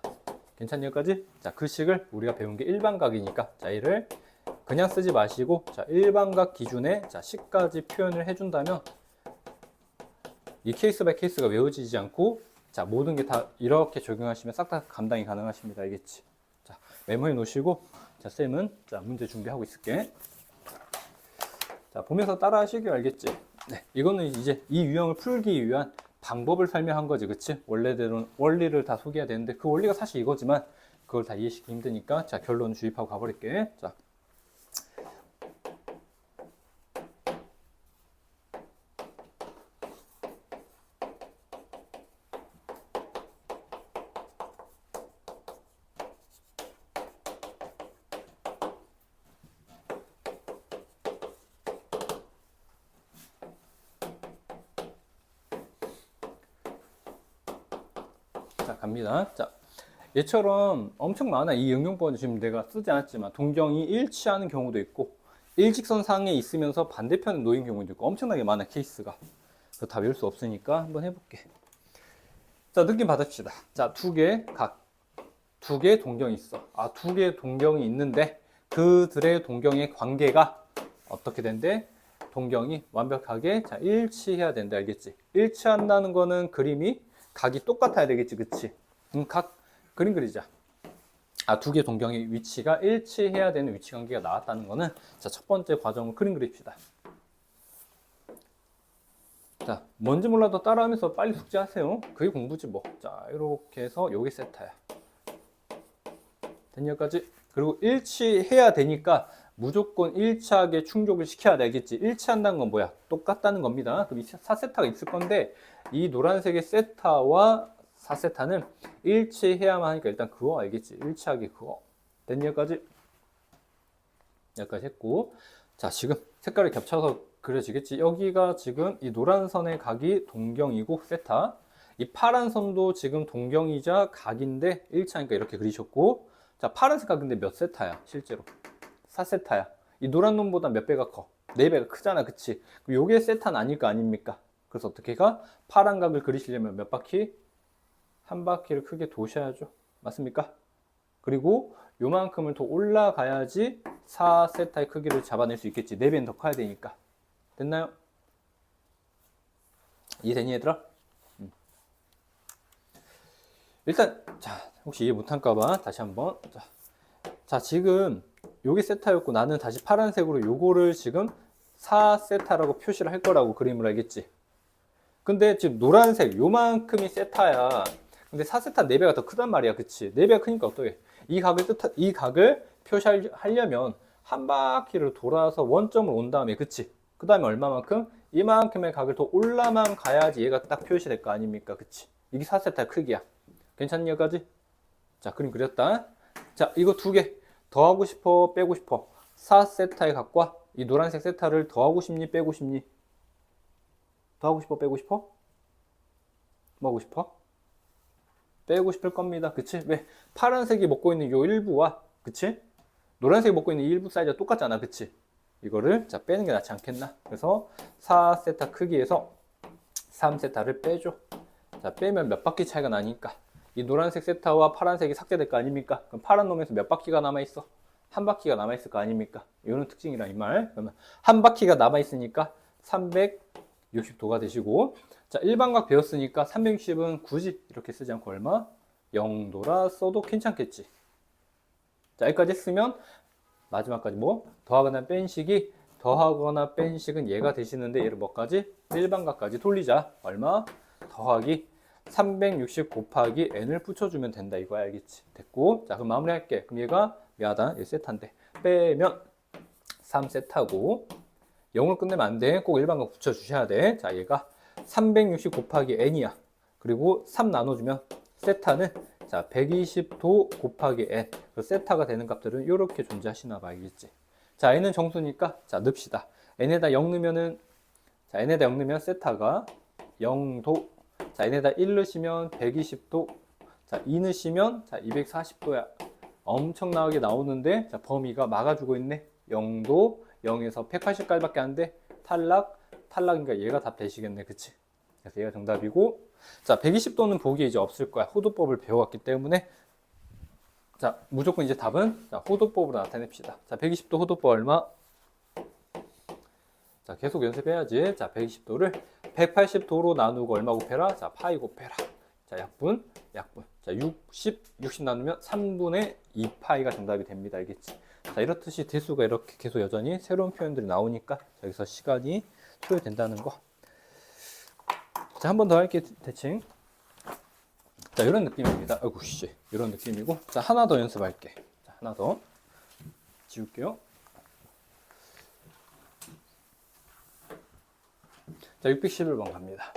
Speaker 1: 괜찮니, 여기까지? 자, 그 식을 우리가 배운 게 일반각이니까. 자, 얘를 그냥 쓰지 마시고, 자, 일반각 기준에 자, 식까지 표현을 해준다면 이 케이스 바이 케이스가 외워지지 않고 자, 모든 게 다 이렇게 적용하시면 싹 다 감당이 가능하십니다. 알겠지? 자, 메모해 놓으시고, 자, 쌤은, 자, 문제 준비하고 있을게. 자, 보면서 따라 하시길 알겠지? 네, 이거는 이제 이 유형을 풀기 위한 방법을 설명한 거지, 그치? 원래대로, 원리를 다 소개해야 되는데, 그 원리가 사실 이거지만, 그걸 다 이해시키기 힘드니까, 자, 결론 주입하고 가버릴게. 자. 자, 갑니다. 자, 얘처럼 엄청 많아. 이 응용법은 지금 내가 쓰지 않았지만 동경이 일치하는 경우도 있고 일직선 상에 있으면서 반대편에 놓인 경우도 있고 엄청나게 많아, 케이스가. 그거 다 외울 수 없으니까 한번 해볼게. 자, 느낌 받읍시다. 자, 2개 각, 2개 동경이 있어. 아, 2개 동경이 있는데 그들의 동경의 관계가 어떻게 된대? 동경이 완벽하게 자, 일치해야 된다. 알겠지? 일치한다는 거는 그림이 각이 똑같아야 되겠지, 그치? 각 그림 그리자. 아, 2개 동경의 위치가 일치해야 되는 위치 관계가 나왔다는 거는 자, 첫 번째 과정을 그림 그립시다. 자, 뭔지 몰라도 따라하면서 빨리 숙제하세요. 그게 공부지 뭐. 자, 이렇게 해서 여기 세타야. 된 여기까지. 그리고 일치해야 되니까 무조건 일치하게 충족을 시켜야 되겠지. 일치한다는 건 뭐야? 똑같다는 겁니다. 그럼 이 4세타가 있을 건데 이 노란색의 세타와 4세타는 일치해야만 하니까 일단 그거 알겠지? 일치하게 그거. 된 여기까지. 여기까지 했고 자, 지금 색깔이 겹쳐서 그려지겠지? 여기가 지금 이 노란 선의 각이 동경이고 세타, 이 파란 선도 지금 동경이자 각인데 일치하니까 이렇게 그리셨고 자, 파란색 각인데 몇 세타야? 실제로 4세타야. 이 노란 놈보다 몇 배가 커? 4배가 크잖아, 그치? 그럼 요게 세타는 아닐 거 아닙니까? 그래서 어떻게 가? 파란 각을 그리시려면 몇 바퀴? 한 바퀴를 크게 도셔야죠. 맞습니까? 그리고 요만큼을 더 올라가야지 4세타의 크기를 잡아낼 수 있겠지. 4배는 더 커야 되니까. 됐나요? 이해되니, 얘들아? 일단 자, 혹시 이해 못할까봐 다시 한번 자, 지금 요게 세타였고 나는 다시 파란색으로 요거를 지금 4세타라고 표시를 할 거라고 그림을 알겠지? 근데 지금 노란색 요만큼이 세타야. 근데 4세타 4배가 더 크단 말이야, 그치? 4배가 크니까 어떻게? 이 각을 표시하려면 한 바퀴를 돌아서 원점을 온 다음에, 그치? 그 다음에 얼마만큼? 이만큼의 각을 더 올라만 가야지 얘가 딱 표시될 거 아닙니까, 그치? 이게 4세타의 크기야. 괜찮니, 여기까지? 자, 그림 그렸다. 자, 이거 2개 더하고 싶어, 빼고 싶어? 4세타의 각과 이 노란색 세타를 더하고 싶니, 빼고 싶니? 더하고 싶어, 빼고 싶어? 뭐 하고 싶어? 빼고 싶을 겁니다. 그치? 왜? 파란색이 먹고 있는 요 일부와, 그치? 노란색이 먹고 있는 일부 사이즈가 똑같잖아. 그치? 이거를 자 빼는 게 낫지 않겠나? 그래서 4세타 크기에서 3세타를 빼줘. 자 빼면 몇 바퀴 차이가 나니까 이 노란색 세타와 파란색이 삭제될 거 아닙니까? 그럼 파란 놈에서 몇 바퀴가 남아있어? 한 바퀴가 남아있을 거 아닙니까? 이런 특징이라 이 말. 그러면 한 바퀴가 남아있으니까 360도가 되시고, 자 일반각 배웠으니까 360은 굳이 이렇게 쓰지 않고 얼마? 0도라 써도 괜찮겠지. 자 여기까지 쓰면 마지막까지 뭐? 더하거나 뺀식이 더하거나 뺀식은 얘가 되시는데 얘를 뭐까지? 일반각까지 돌리자. 얼마? 더하기 360 곱하기 n을 붙여주면 된다 이거야. 알겠지? 됐고, 자 그럼 마무리할게. 그럼 얘가 미안하다, 얘 세타인데 빼면 3세타고 0을 끝내면 안 돼. 꼭 일반각 붙여주셔야 돼. 자 얘가 360 곱하기 n이야. 그리고 3 나눠주면 세타는 자 120도 곱하기 n. 그 세타가 되는 값들은 이렇게 존재하시나 봐. 알겠지? 자 n은 정수니까 자 넣읍시다. n에다 0 넣으면은 자 n에다 0 넣으면 세타가 0도. 자 n에다 1 넣으시면 120도. 자 2 넣으시면 자 240도야. 엄청나게 나오는데 자 범위가 막아주고 있네. 0도 0에서 180까지밖에 안 돼. 탈락이니까 얘가 답 되시겠네. 그치? 그래서 얘가 정답이고, 자 120도는 보기에 이제 없을 거야. 호도법을 배워왔기 때문에. 자 무조건 이제 답은 자, 호도법으로 나타냅시다. 자 120도 호도법 얼마? 자 계속 연습해야지. 자 120도를 180도로 나누고 얼마 곱해라? 자 파이 곱해라. 자 약분. 자 60 나누면 3분의 2파이가 정답이 됩니다. 알겠지? 자 이렇듯이 대수가 이렇게 계속 여전히 새로운 표현들이 나오니까 여기서 시간이 소요된다는 거. 자 한 번 더 할게. 대칭. 자 이런 느낌입니다. 아이고 씨, 이런 느낌이고, 자 하나 더 연습할게. 자 하나 더 지울게요. 자 611번 갑니다.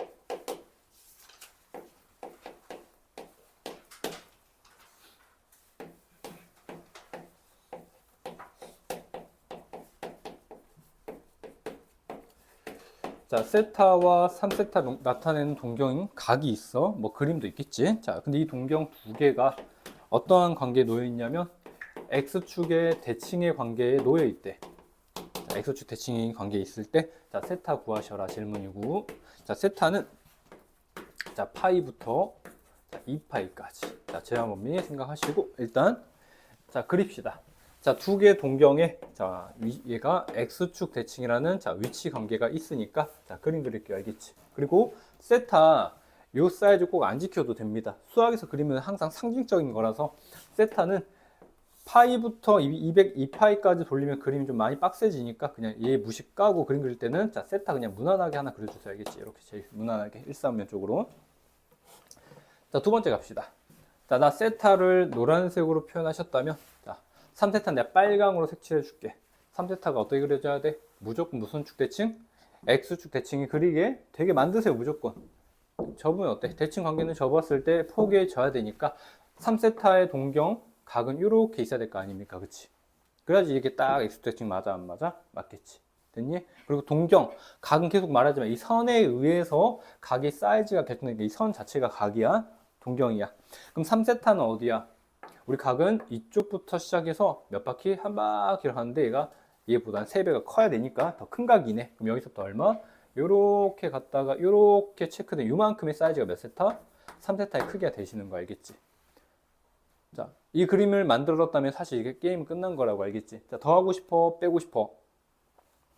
Speaker 1: 자, 세타와 3세타 나타내는 동경인 각이 있어. 뭐 그림도 있겠지. 자, 근데 이 동경 두 개가 어떠한 관계에 놓여 있냐면 X축의 대칭의 관계에 놓여 있대. 자, X축 대칭의 관계에 있을 때, 자, 세타 구하셔라 질문이고, 자, 세타는 자, 파이부터 자, 2파이까지. 자, 제한범위 생각하시고 일단 자, 그립시다. 자, 두 개의 동경에 자, 얘가 X축 대칭이라는 자, 위치 관계가 있으니까 자, 그림 그릴게요. 알겠지? 그리고 세타 요 사이즈 꼭 안 지켜도 됩니다. 수학에서 그리면 항상 상징적인 거라서 세타는 파이부터 202파이까지 돌리면 그림이 좀 많이 빡세지니까 그냥 얘 무식 까고 그림 그릴 때는 자, 세타 그냥 무난하게 하나 그려주세요. 알겠지? 이렇게 제일 무난하게 일사분면 쪽으로. 자, 두 번째 갑시다. 자, 나 세타를 노란색으로 표현하셨다면 자, 3세타 내가 빨강으로 색칠해 줄게. 3세타가 어떻게 그려져야 돼? 무조건 무슨 축 대칭? X축 대칭이 그리게 되게 만드세요. 무조건. 접으면 어때? 대칭 관계는 접었을 때 포개져야 되니까 3세타의 동경 각은 이렇게 있어야 될 거 아닙니까? 그치? 그래야지 이게 딱 X축 대칭 맞아 안 맞아? 맞겠지. 됐니? 그리고 동경 각은 계속 말하지만 이 선에 의해서 각의 사이즈가 결정되니까 이 선 자체가 각이야. 동경이야. 그럼 3세타는 어디야? 우리 각은 이쪽부터 시작해서 몇 바퀴? 한 바퀴를 하는데 얘가 얘보단 3배가 커야 되니까 더 큰 각이네. 그럼 여기서부터 얼마? 요렇게 갔다가 요렇게 체크된 요만큼의 사이즈가 몇 세타? 3세타의 크기가 되시는 거 알겠지? 자, 이 그림을 만들었다면 사실 이게 게임 끝난 거라고 알겠지? 자, 더하고 싶어, 빼고 싶어.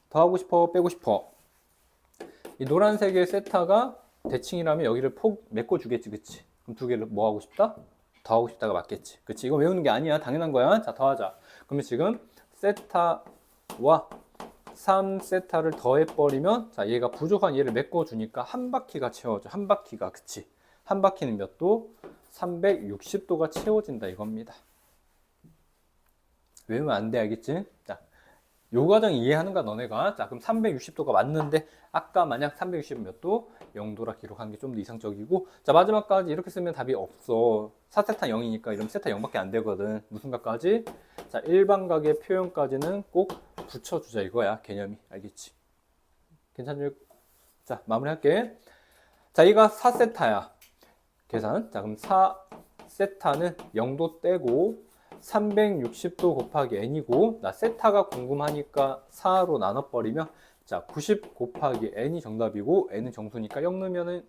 Speaker 1: 더하고 싶어, 빼고 싶어. 이 노란색의 세타가 대칭이라면 여기를 메꿔주겠지, 그치? 그럼 두 개를 뭐 하고 싶다? 더하고 싶다가 맞겠지. 그치? 이거 외우는 게 아니야. 당연한 거야. 자, 더하자. 그러면 지금 세타와 3세타를 더해버리면 자, 얘가 부족한 얘를 메꿔주니까 한 바퀴가 채워져. 한 바퀴가. 그치? 한 바퀴는 몇 도? 360도가 채워진다 이겁니다. 외우면 안 돼. 알겠지? 자, 요 과정 이해하는가 너네가? 자, 그럼 360도가 맞는데 아까 만약 360은 몇 도? 0도라 기록하는 게 좀 더 이상적이고, 자 마지막까지 이렇게 쓰면 답이 없어. 4세타 0이니까 이러면 세타 0밖에 안 되거든. 무슨 각까지? 자, 일반각의 표현까지는 꼭 붙여주자 이거야. 개념이. 알겠지? 괜찮죠? 자, 마무리할게. 자, 얘가 4세타야. 계산. 자, 그럼 4세타는 0도 떼고 360도 곱하기 n이고, 나 세타가 궁금하니까 4로 나눠버리면, 자, 90 곱하기 n이 정답이고, n은 정수니까 0 넣으면은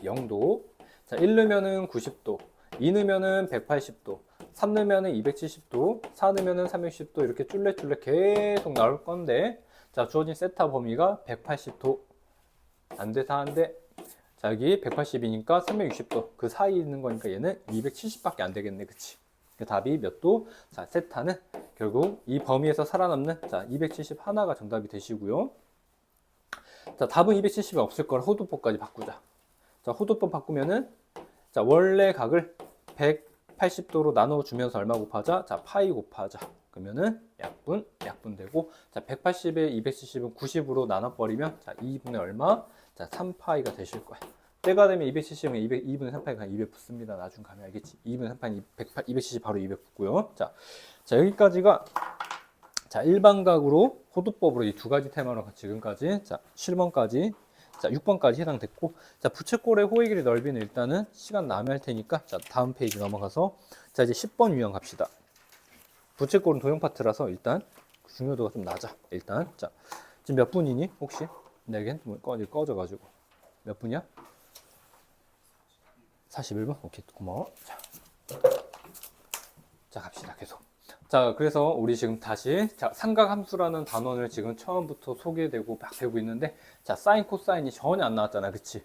Speaker 1: 0도, 자, 1 넣으면은 90도, 2 넣으면은 180도, 3 넣으면은 270도, 4 넣으면은 360도 이렇게 쫄래쫄래 계속 나올 건데, 자, 주어진 세타 범위가 180도 안 돼, 다 안 돼. 자, 여기 180이니까 360도 그 사이에 있는 거니까 얘는 270밖에 안 되겠네, 그치? 그 답이 몇 도? 자, 세타는 결국 이 범위에서 살아남는, 자, 270 하나가 정답이 되시고요. 자, 답은 270이 없을 걸 호도법까지 바꾸자. 자, 호도법 바꾸면은, 자, 원래 각을 180도로 나눠주면서 얼마 곱하자? 자, 파이 곱하자. 그러면은 약분 되고, 자, 180에 270은 90으로 나눠버리면, 자, 2분의 얼마? 자, 3파이가 되실 거야. 때가 되면 270은 2분의 3파이가 200 붙습니다. 나중 가면 알겠지? 2분의 3파이 270 바로 200 붙고요. 자, 여기까지가, 자, 일반각으로 호도법으로 이 두 가지 테마로 지금까지, 자, 7번까지, 자, 6번까지 해당됐고, 자, 부채꼴의 호의 길이 넓이는 일단은 시간 남을 할 테니까, 자, 다음 페이지 넘어가서, 자, 이제 10번 유형 갑시다. 부채꼴은 도형 파트라서 일단 중요도가 좀 낮아. 일단, 자, 지금 몇 분이니? 혹시? 내게 핸드폰 꺼져가지고. 몇 분이야? 41분? 오케이, 고마워. 자, 갑시다, 계속. 자, 그래서 우리 지금 다시, 자, 삼각함수라는 단원을 지금 처음부터 소개되고 막 배우고 있는데, 자, 사인, 코사인이 전혀 안 나왔잖아, 그치?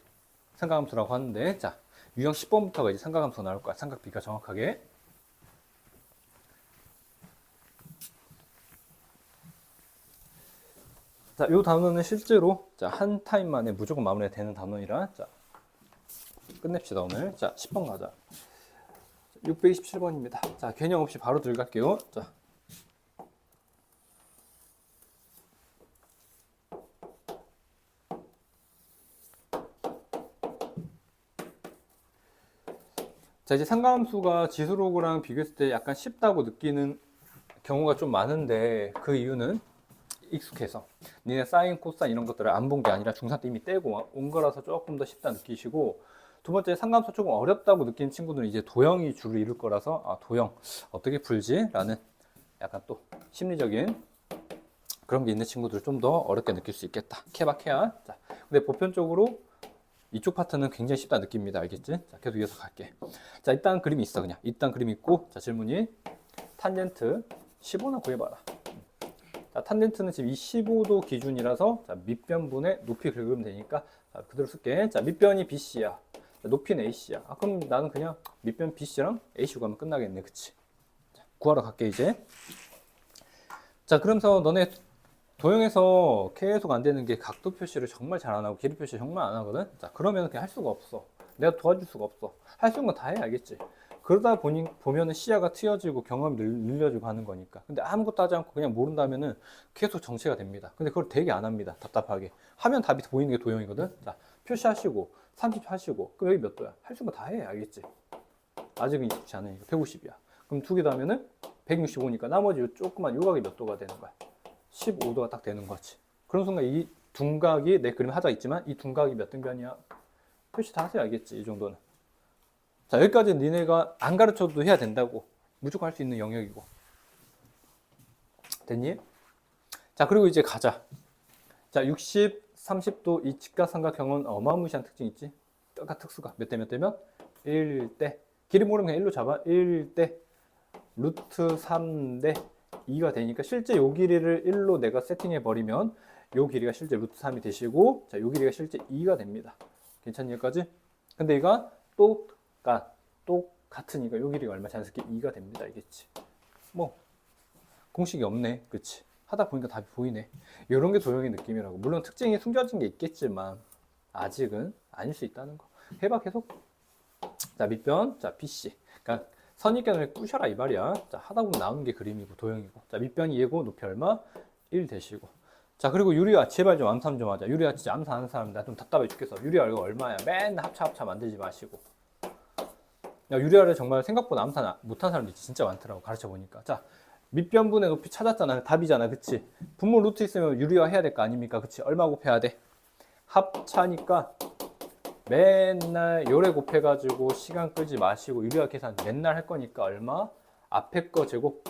Speaker 1: 삼각함수라고 하는데, 자, 유형 10번부터가 이제 삼각함수가 나올 거야. 삼각비가 정확하게. 자, 이 단원은 실제로, 자, 한 타임 만에 무조건 마무리가 되는 단원이라, 자, 끝냅시다, 오늘. 자, 10번 가자. 627번입니다. 자, 개념 없이 바로 들어갈게요. 자. 자, 이제 삼각함수가 지수로그랑 비교했을 때 약간 쉽다고 느끼는 경우가 좀 많은데, 그 이유는 익숙해서 니네 사인, 코사인 이런 것들을 안 본 게 아니라 중3 때 이미 떼고 온 거라서 조금 더 쉽다 느끼시고, 두 번째, 삼각함수 조금 어렵다고 느끼는 친구들은 이제 도형이 주로 이룰 거라서, 아, 도형 어떻게 풀지? 라는 약간 또 심리적인 그런 게 있는 친구들 좀 더 어렵게 느낄 수 있겠다. 케바케야. 자, 근데 보편적으로 이쪽 파트는 굉장히 쉽다 느낍니다. 알겠지? 자, 계속 이어서 갈게. 자, 일단 그림이 있어, 그냥. 일단 그림 있고, 자, 질문이 탄젠트 15나 구해봐라. 자, 탄젠트는 지금 이 15도 기준이라서, 자, 밑변분의 높이 긁으면 되니까, 자, 그대로 쓸게. 자, 밑변이 BC야. 자, 높이는 AC야. 아, 그럼 나는 그냥 밑변 BC랑 AC 구하면 끝나겠네. 그치? 자, 구하러 갈게, 이제. 자, 그러면서 너네 도형에서 계속 안 되는 게 각도 표시를 정말 잘 안 하고 길이 표시 정말 안 하거든. 자, 그러면 그냥 할 수가 없어. 내가 도와줄 수가 없어. 할 수 있는 건 다 해, 알겠지? 그러다 보면은 시야가 트여지고 경험이 늘려지고 하는 거니까. 근데 아무것도 하지 않고 그냥 모른다면은 계속 정체가 됩니다. 근데 그걸 되게 안 합니다. 답답하게. 하면 답이 보이는 게 도형이거든. 자, 표시하시고 30 하시고 그럼 여기 몇 도야? 할 수 있는 거 다 해, 알겠지? 아직은 익숙치 않으니까 150이야. 그럼 두 개 더하면은 165니까 나머지 조그만 요각이 몇 도가 되는 거야? 15도가 딱 되는 거지. 그런 순간 이 둔각이 내 그림 하자 있지만 이 둔각이 몇 등변이야? 표시 다 하세요, 알겠지? 이 정도는. 자, 여기까지 니네가 안 가르쳐도 해야 된다고. 무조건 할 수 있는 영역이고. 됐니? 자, 그리고 이제 가자. 자, 60, 30도 이 직각삼각형은 어마무시한 특징이 있지. 특수가 몇 대 몇 대면 1대. 길이 모르면 그냥 1로 잡아. 1대 루트 3대 2가 되니까 실제 요 길이를 1로 내가 세팅해 버리면 요 길이가 실제 루트 3이 되시고, 자, 요 길이가 실제 2가 됩니다. 괜찮니 여기까지? 근데 얘가 똑같으니까 요 길이가 얼마 자연스럽게 2가 됩니다. 알겠지? 뭐 공식이 없네. 그치? 하다 보니까 답이 보이네. 이런 게 도형의 느낌이라고. 물론 특징이 숨겨진 게 있겠지만 아직은 아닐 수 있다는 거. 해봐 계속. 자, 밑변, 자, BC. 그러니까 선입견을 꾸셔라 이 말이야. 자, 하다 보면 나오는 게 그림이고 도형이고. 자, 밑변이 얘고 높이 얼마? 1 되시고. 자, 그리고 유리화 제발 좀 암산 좀 하자. 유리화 진짜 암산하는 사람 나 좀 답답해 죽겠어. 유리화 이거 얼마야? 맨날 합차 만들지 마시고. 야, 유리화를 정말 생각보다 암산 못한 사람들이 진짜 많더라고. 가르쳐 보니까. 자, 밑변분의 높이 찾았잖아. 답이잖아. 그치? 분모 루트 있으면 유리화 해야 될 거 아닙니까? 그치? 얼마 곱해야 돼? 합차니까 맨날 요래 곱해가지고 시간 끌지 마시고 유리화 계산 맨날 할 거니까 얼마? 앞에 거 제곱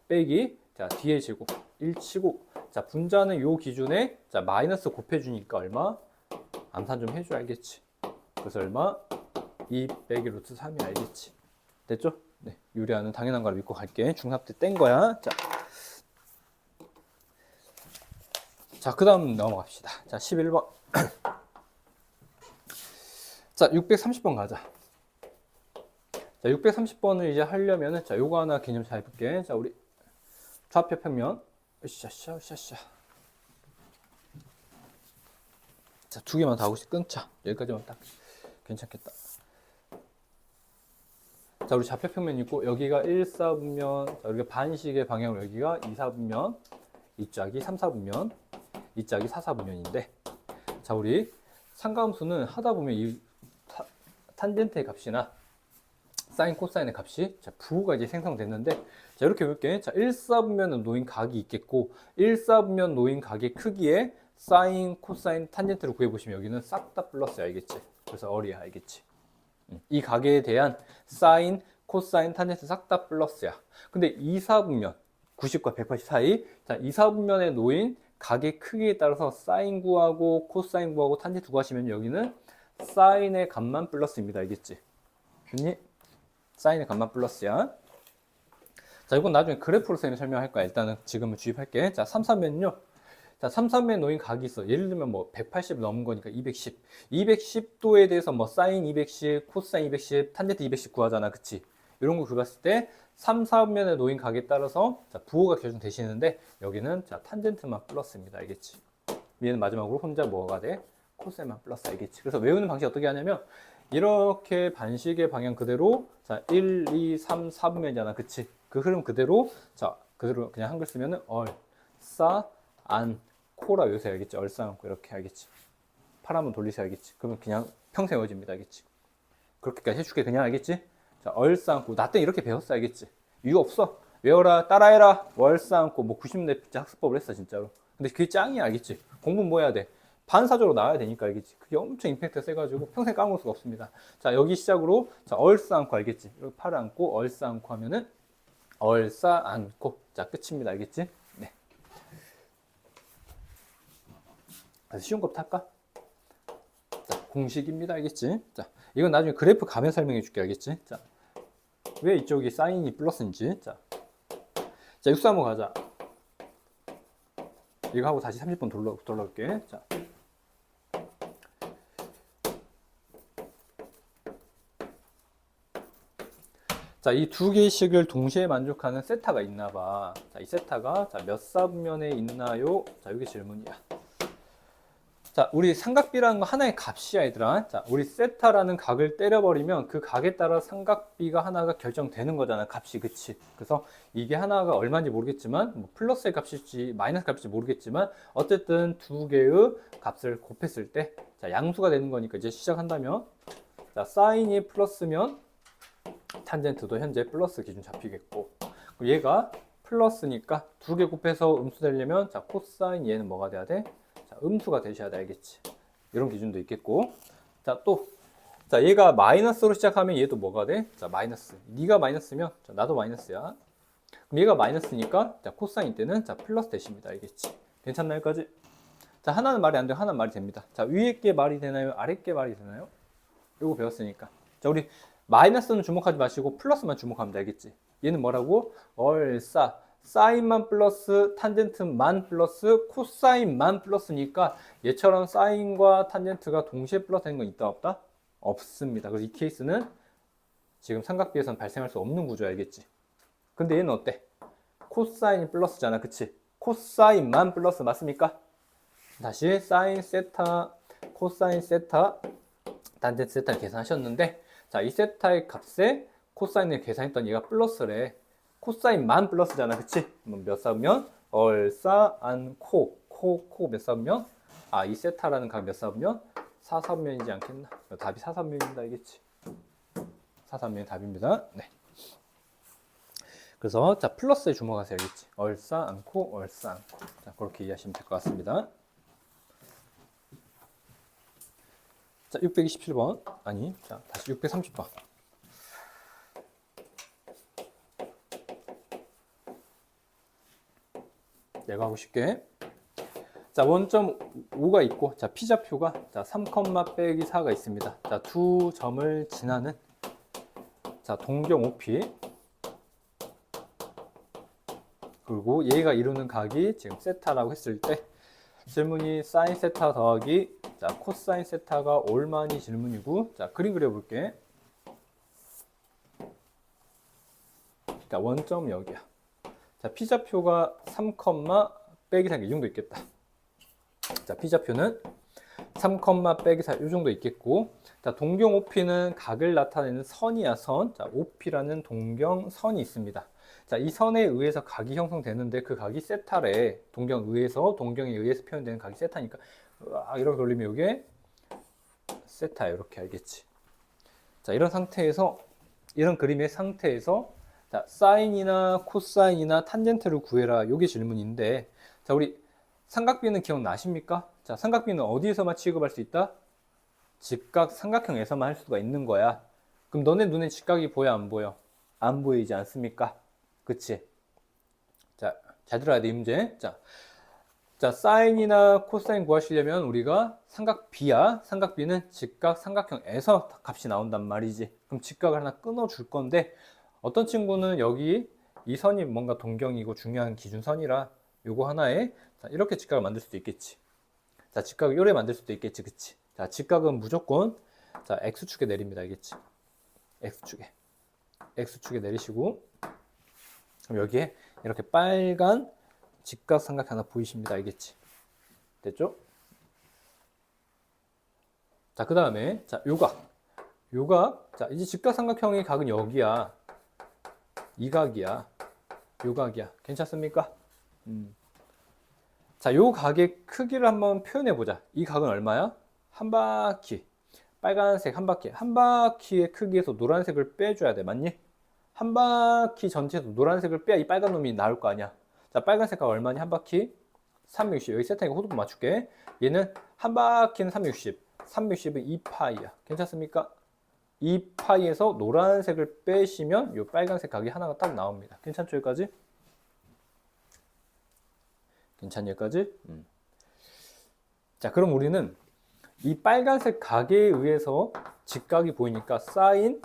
Speaker 1: 빼기 자 뒤에 제곱 1 치고 자 분자는 요 기준에 자 마이너스 곱해주니까 얼마? 암산 좀 해줘 알겠지? 그래서 얼마? 2 빼기 루트 3이 알겠지? 됐죠? 네, 유리하는 당연한 걸 믿고 갈게. 중합 때 뗀 거야. 자, 그 다음 넘어갑시다. 자, 11번. 자, 630번 가자. 자, 630번을 이제 하려면은, 자, 요거 하나 개념 잘 볼게. 자, 우리 좌표 평면. 으쌰. 자, 두 개만 더 하고 끊자. 여기까지만 딱. 괜찮겠다. 자, 우리 좌표평면 있고, 여기가 1, 4분면, 자, 우리가 반식의 방향으로 여기가 2, 4분면, 이 짝이 3, 4분면, 이 짝이 4, 4분면인데, 자, 우리 상가함수는 하다 보면 이 탄젠트의 값이나 사인, 코사인의 값이 자, 부호가 이제 생성됐는데, 자, 이렇게 볼게. 자, 1, 4분면은 놓인 각이 있겠고, 1, 4분면 놓인 각의 크기에 사인, 코사인, 탄젠트를 구해보시면 여기는 싹 다 플러스야, 알겠지? 그래서 어리야, 알겠지? 이 가계에 대한 사인, 코사인, 탄젠트 싹 다 플러스야. 근데 2, 4분면, 90과 180 사이, 자, 2, 4분면에 놓인 가계 크기에 따라서 사인 구하고 코사인 구하고 탄젠트 구하시면 여기는 사인의 값만 플러스입니다. 알겠지? 됐니? 사인의 값만 플러스야. 자, 이건 나중에 그래프로 설명할 거야. 일단은 지금은 주입할게. 자, 3, 3면요. 자, 3, 3에 놓인 각이 있어. 예를 들면 뭐 180 넘은 거니까 210. 210도에 대해서 뭐 사인 210, 코사인 210, 탄젠트 210 구하잖아. 그치? 이런 거 구했을 때 3, 4면에 놓인 각에 따라서 자, 부호가 결정되시는데 여기는 자, 탄젠트만 플러스입니다. 알겠지? 얘는 마지막으로 혼자 뭐가 돼? 코사인만 플러스. 알겠지? 그래서 외우는 방식이 어떻게 하냐면 이렇게 반식의 방향 그대로 자, 1, 2, 3, 4분면이잖아. 그치? 그 흐름 그대로 자, 그대로 그냥 한글 쓰면은 얼싸 안 코라 외우세요. 알겠지? 얼싸안고 이렇게 알겠지? 팔 한번 돌리세요. 알겠지? 그러면 그냥 평생 외워집니다. 알겠지? 그렇게까지 해줄게. 그냥 알겠지? 자, 얼싸안고 나 때 이렇게 배웠어. 알겠지? 이유 없어. 외워라. 따라해라. 월싸안고 뭐 90년대 학습법을 했어. 진짜로. 근데 그게 짱이야. 알겠지? 공부는 뭐 해야 돼? 반사적으로 나와야 되니까. 알겠지? 그게 엄청 임팩트가 세가지고 평생 까먹을 수가 없습니다. 자, 여기 시작으로 자, 얼싸안고 알겠지? 이렇게 팔을 안고 얼싸안고 하면은 얼싸안고 자, 끝입니다. 알겠지? 네. 쉬운 것부터 할까? 자, 공식입니다. 알겠지? 자, 이건 나중에 그래프 가면 설명해 줄게. 알겠지? 자, 왜 이쪽이 사인이 플러스인지. 자, 육수 한번 가자. 이거 하고 다시 30분 돌아올게. 자. 자, 이 두 개의 식을 동시에 만족하는 세타가 있나 봐. 자, 이 세타가 자, 몇 사분면에 있나요? 자, 이게 질문이야. 자, 우리 삼각비라는 거 하나의 값이야, 얘들아. 자, 우리 세타라는 각을 때려버리면 그 각에 따라 삼각비가 하나가 결정되는 거잖아, 값이. 그치? 그래서 이게 하나가 얼마인지 모르겠지만, 뭐 플러스의 값일지 마이너스 값일지 모르겠지만, 어쨌든 두 개의 값을 곱했을 때, 자, 양수가 되는 거니까 이제 시작한다면, 자, 사인이 플러스면, 탄젠트도 현재 플러스 기준 잡히겠고, 얘가 플러스니까 두 개 곱해서 음수 되려면, 자, 코사인 얘는 뭐가 돼야 돼? 음수가 되셔야 돼. 알겠지? 이런 기준도 있겠고. 자, 또. 자, 얘가 마이너스로 시작하면 얘도 뭐가 돼? 자, 마이너스. 네가 마이너스면 자, 나도 마이너스야. 그럼 얘가 마이너스니까 자, 코사인 때는 자, 플러스 대십니다. 알겠지? 괜찮나요? 여기까지? 자, 하나는 말이 안 되고 하나는 말이 됩니다. 자, 위에 게 말이 되나요? 아래 게 말이 되나요? 요거 배웠으니까. 자, 우리 마이너스는 주목하지 마시고 플러스만 주목하면 되겠지? 얘는 뭐라고? 얼싸. 사인만 플러스 탄젠트만 플러스 코사인만 플러스니까 얘처럼 사인과 탄젠트가 동시에 플러스 되는 건 있다 없다? 없습니다. 그래서 이 케이스는 지금 삼각비에서는 발생할 수 없는 구조야. 알겠지? 근데 얘는 어때? 코사인이 플러스잖아. 그치? 코사인만 플러스 맞습니까? 다시 사인 세타, 코사인 세타, 탄젠트 세타를 계산하셨는데 자, 이 세타의 값에 코사인을 계산했던 얘가 플러스래. 코사인만 플러스잖아. 그치? 몇 사분면? 얼싸, 안, 코 몇 사분면? 아, 이 세타라는 각 몇 사분면? 4사분면이지 않겠나? 답이 4사분면입니다. 알겠지? 4사분면이 답입니다. 네. 그래서, 자, 플러스에 주목하세요. 알겠지? 얼싸, 않고, 얼싸, 않고. 자, 그렇게 이해하시면 될 것 같습니다. 자, 627번. 아니, 자, 다시 630번. 내가 하고 쉽게. 자, 1.5가 있고, 자, P좌표가, 자, 3, 빼기 4가 있습니다. 자, 두 점을 지나는, 자, 동경 OP. 그리고 얘가 이루는 각이 지금 세타라고 했을 때, 질문이 사인 세타 더하기, 자, 코사인 세타가 얼마니 질문이고, 자, 그림 그려볼게. 자, 원점 여기야. 자, P좌표가 3, 빼기 4, 이 정도 있겠다. 자, P좌표는 3, 빼기 4, 이 정도 있겠고, 자, 동경 OP는 각을 나타내는 선이야, 선. 자, OP라는 동경선이 있습니다. 자, 이 선에 의해서 각이 형성되는데 그 각이 세타래. 동경에 의해서 표현되는 각이 세타니까, 이렇게 돌리면 이게 세타, 이렇게 알겠지. 자, 이런 그림의 상태에서, 자, 사인이나 코사인이나 탄젠트를 구해라. 요게 질문인데, 자, 우리 삼각비는 기억나십니까? 자, 삼각비는 어디에서만 취급할 수 있다? 직각 삼각형에서만 할 수가 있는 거야. 그럼 너네 눈에 직각이 보여, 안 보여? 안 보이지 않습니까? 그치? 자, 잘 들어야 돼, 이 문제. 자, 사인이나 코사인 구하시려면 우리가 삼각비야. 삼각비는 직각 삼각형에서 값이 나온단 말이지. 그럼 직각을 하나 끊어 줄 건데, 어떤 친구는 여기 이 선이 뭔가 동경이고 중요한 기준선이라 요거 하나에, 자, 이렇게 직각을 만들 수도 있겠지. 자, 직각을 요래 만들 수도 있겠지. 그치? 자, 직각은 무조건, 자, X축에 내립니다. 알겠지? X축에 내리시고, 그럼 여기에 이렇게 빨간 직각 삼각 하나 보이십니다. 알겠지? 됐죠? 자, 그 다음에, 자, 요각. 자, 이제 직각 삼각형의 각은 여기야. 이 각이야. 요 각이야. 괜찮습니까? 자, 요 각의 크기를 한번 표현해 보자. 이 각은 얼마야? 한 바퀴. 빨간색 한 바퀴. 한 바퀴의 크기에서 노란색을 빼줘야 돼. 맞니? 한 바퀴 전체에서 노란색을 빼야 이 빨간 놈이 나올 거 아니야. 자, 빨간색깔 얼마니? 한 바퀴 360. 여기 세타니까 호두부 맞출게. 얘는 한 바퀴는 360. 360은 2파이야. 괜찮습니까? 2파이에서 노란색을 빼시면 이 빨간색 각이 하나가 딱 나옵니다. 괜찮죠? 여기까지? 괜찮니? 여기까지? 자, 그럼 우리는 이 빨간색 각에 의해서 직각이 보이니까 사인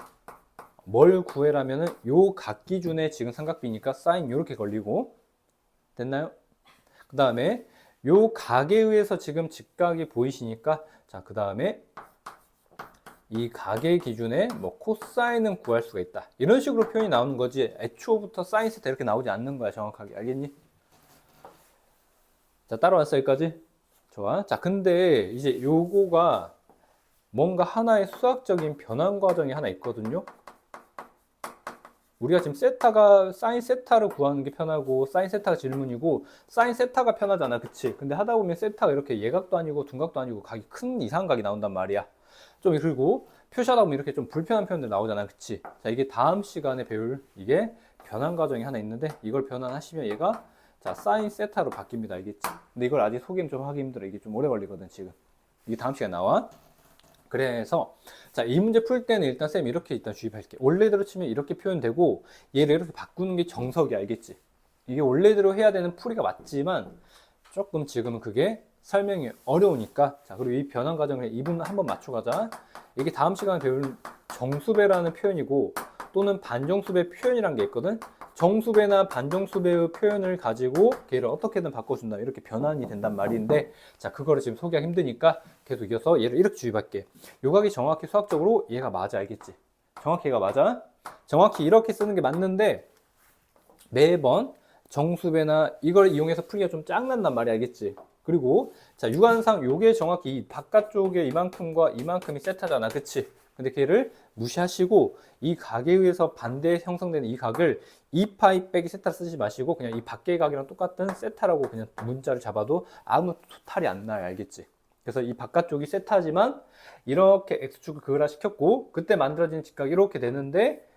Speaker 1: 뭘 구해라면은 요 각 기준에 지금 삼각비니까 사인 요렇게 걸리고, 됐나요? 그 다음에 요 각에 의해서 지금 직각이 보이시니까, 자, 그 다음에 이 각의 기준에 뭐 코사인은 구할 수가 있다. 이런 식으로 표현이 나오는 거지, 애초부터 사인 세타 이렇게 나오지 않는 거야. 정확하게 알겠니? 자, 따라왔어 여기까지? 좋아. 자, 근데 이제 요거가 뭔가 하나의 수학적인 변환 과정이 하나 있거든요. 우리가 지금 세타가 사인 세타를 구하는 게 편하고 사인 세타가 질문이고 사인 세타가 편하잖아. 그치? 근데 하다 보면 세타가 이렇게 예각도 아니고 둔각도 아니고 각이 큰 이상한 각이 나온단 말이야. 좀 그리고 표시하다 보면 이렇게 좀 불편한 표현들 나오잖아. 그치? 자, 이게 다음 시간에 배울 이게 변환 과정이 하나 있는데, 이걸 변환하시면 얘가, 자, 사인 세타로 바뀝니다. 알겠지? 근데 이걸 아직 소개는 좀 하기 힘들어. 이게 좀 오래 걸리거든 지금. 이게 다음 시간에 나와. 그래서, 자, 이 문제 풀 때는 일단 쌤 이렇게 일단 주입할게. 원래대로 치면 이렇게 표현되고 얘를 이렇게 바꾸는 게 정석이, 알겠지? 이게 원래대로 해야 되는 풀이가 맞지만 조금 지금은 그게 설명이 어려우니까. 자, 그리고 이 변환 과정에 이 부분 한번 맞춰가자. 이게 다음 시간에 배울 정수배라는 표현이고 또는 반정수배 표현이란 게 있거든. 정수배나 반정수배의 표현을 가지고 걔를 어떻게든 바꿔준다. 이렇게 변환이 된단 말인데, 자, 그거를 지금 소개하기 힘드니까 계속 이어서 얘를 이렇게 주입할게. 요각이 정확히 수학적으로 얘가 맞아. 알겠지? 정확히 얘가 맞아. 정확히 이렇게 쓰는 게 맞는데 매번 정수배나 이걸 이용해서 풀기가 좀 짱난단 말이야. 알겠지? 그리고 자, 유관상 요게 정확히 이 바깥쪽에 이만큼과 이만큼이 세타잖아. 그치? 근데 걔를 무시하시고 이 각에 의해서 반대 형성되는 이 각을 2파이 빼기 세타 쓰지 마시고 그냥 이 밖의 각이랑 똑같은 세타라고 그냥 문자를 잡아도 아무 탈이 안 나요. 알겠지? 그래서 이 바깥쪽이 세타지만 이렇게 x축을 극을화시켰고 그때 만들어진 직각이 이렇게 되는데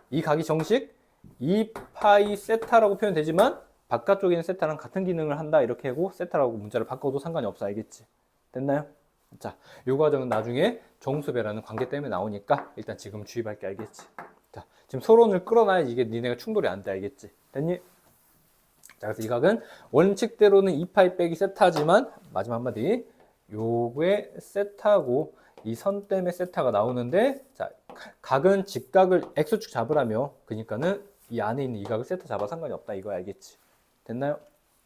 Speaker 1: 이 각이 정식 2파이 세타라고 표현되지만 바깥쪽에 있는 세타랑 같은 기능을 한다. 이렇게 하고 세타라고 문자를 바꿔도 상관이 없어. 알겠지? 됐나요? 자, 요 과정은 나중에 정수배라는 관계 때문에 나오니까 일단 지금 주입할게. 알겠지? 자, 지금 서론을 끌어놔야지 이게 니네가 충돌이 안 돼. 알겠지? 됐니? 자, 그래서 이 각은 원칙대로는 2파이 빼기 세타지만 마지막 한마디 요게 세타고 이 선 때문에 세타가 나오는데 자, 각은 직각을 X축 잡으라며 그러니까는 이 안에 있는 이 각을 세타 잡아 상관이 없다 이거 알겠지? 됐나요?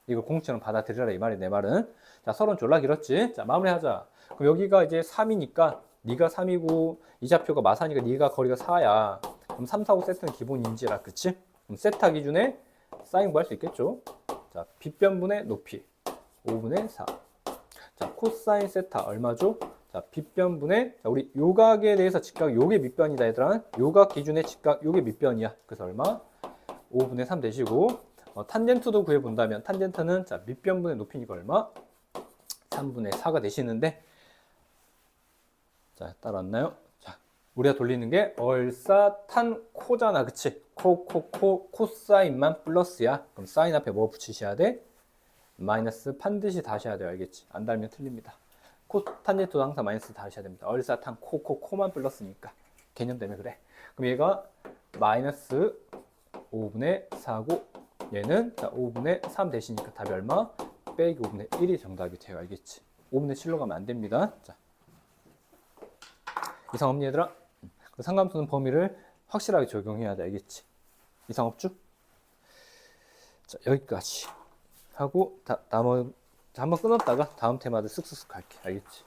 Speaker 1: 이걸 공식처럼 받아들여라 이 말이 내 말은. 자, 서론 졸라 길었지? 자, 마무리하자. 그럼 여기가 이제 3이니까 네가 3이고 이 좌표가 마사니까 네가 거리가 4야. 그럼 3, 4, 5 세트는 기본 인지라 그치? 그럼 세타 기준에 사인 구할 수 있겠죠? 자, 빗변분의 높이 5분의 4. 자, 코사인 세타 얼마죠? 자, 빗변분의 자, 우리 요각에 대해서 직각 요게 밑변이다 얘들아. 요각 기준의 직각 요게 밑변이야. 그래서 얼마? 5분의 3 되시고 탄젠트도 구해본다면 탄젠트는 자, 밑변분의 높이니까 얼마? 3분의 4가 되시는데 자, 따라왔나요? 자, 우리가 돌리는 게 얼사 탄 코잖아. 그치? 코사인만 플러스야. 그럼 사인 앞에 뭐 붙이셔야 돼? 마이너스 반드시 다셔야 돼요. 알겠지? 안 달면 틀립니다. 탄젠트도 항상 마이너스 다셔야 됩니다. 얼사 탄 코만 플러스니까. 개념 때문에 그래. 그럼 얘가 마이너스 5분의 4고 얘는 자, 5분의 3 되시니까 답이 얼마? 빼기 5분의 1이 정답이 돼요. 알겠지? 5분의 7로 가면 안 됩니다. 자, 이상 없니 얘들아? 상감수는 범위를 확실하게 적용해야 돼. 알겠지? 이상 없죠? 자, 여기까지 하고 한번 끊었다가 다음 테마들 쓱쓱쓱 갈게. 알겠지?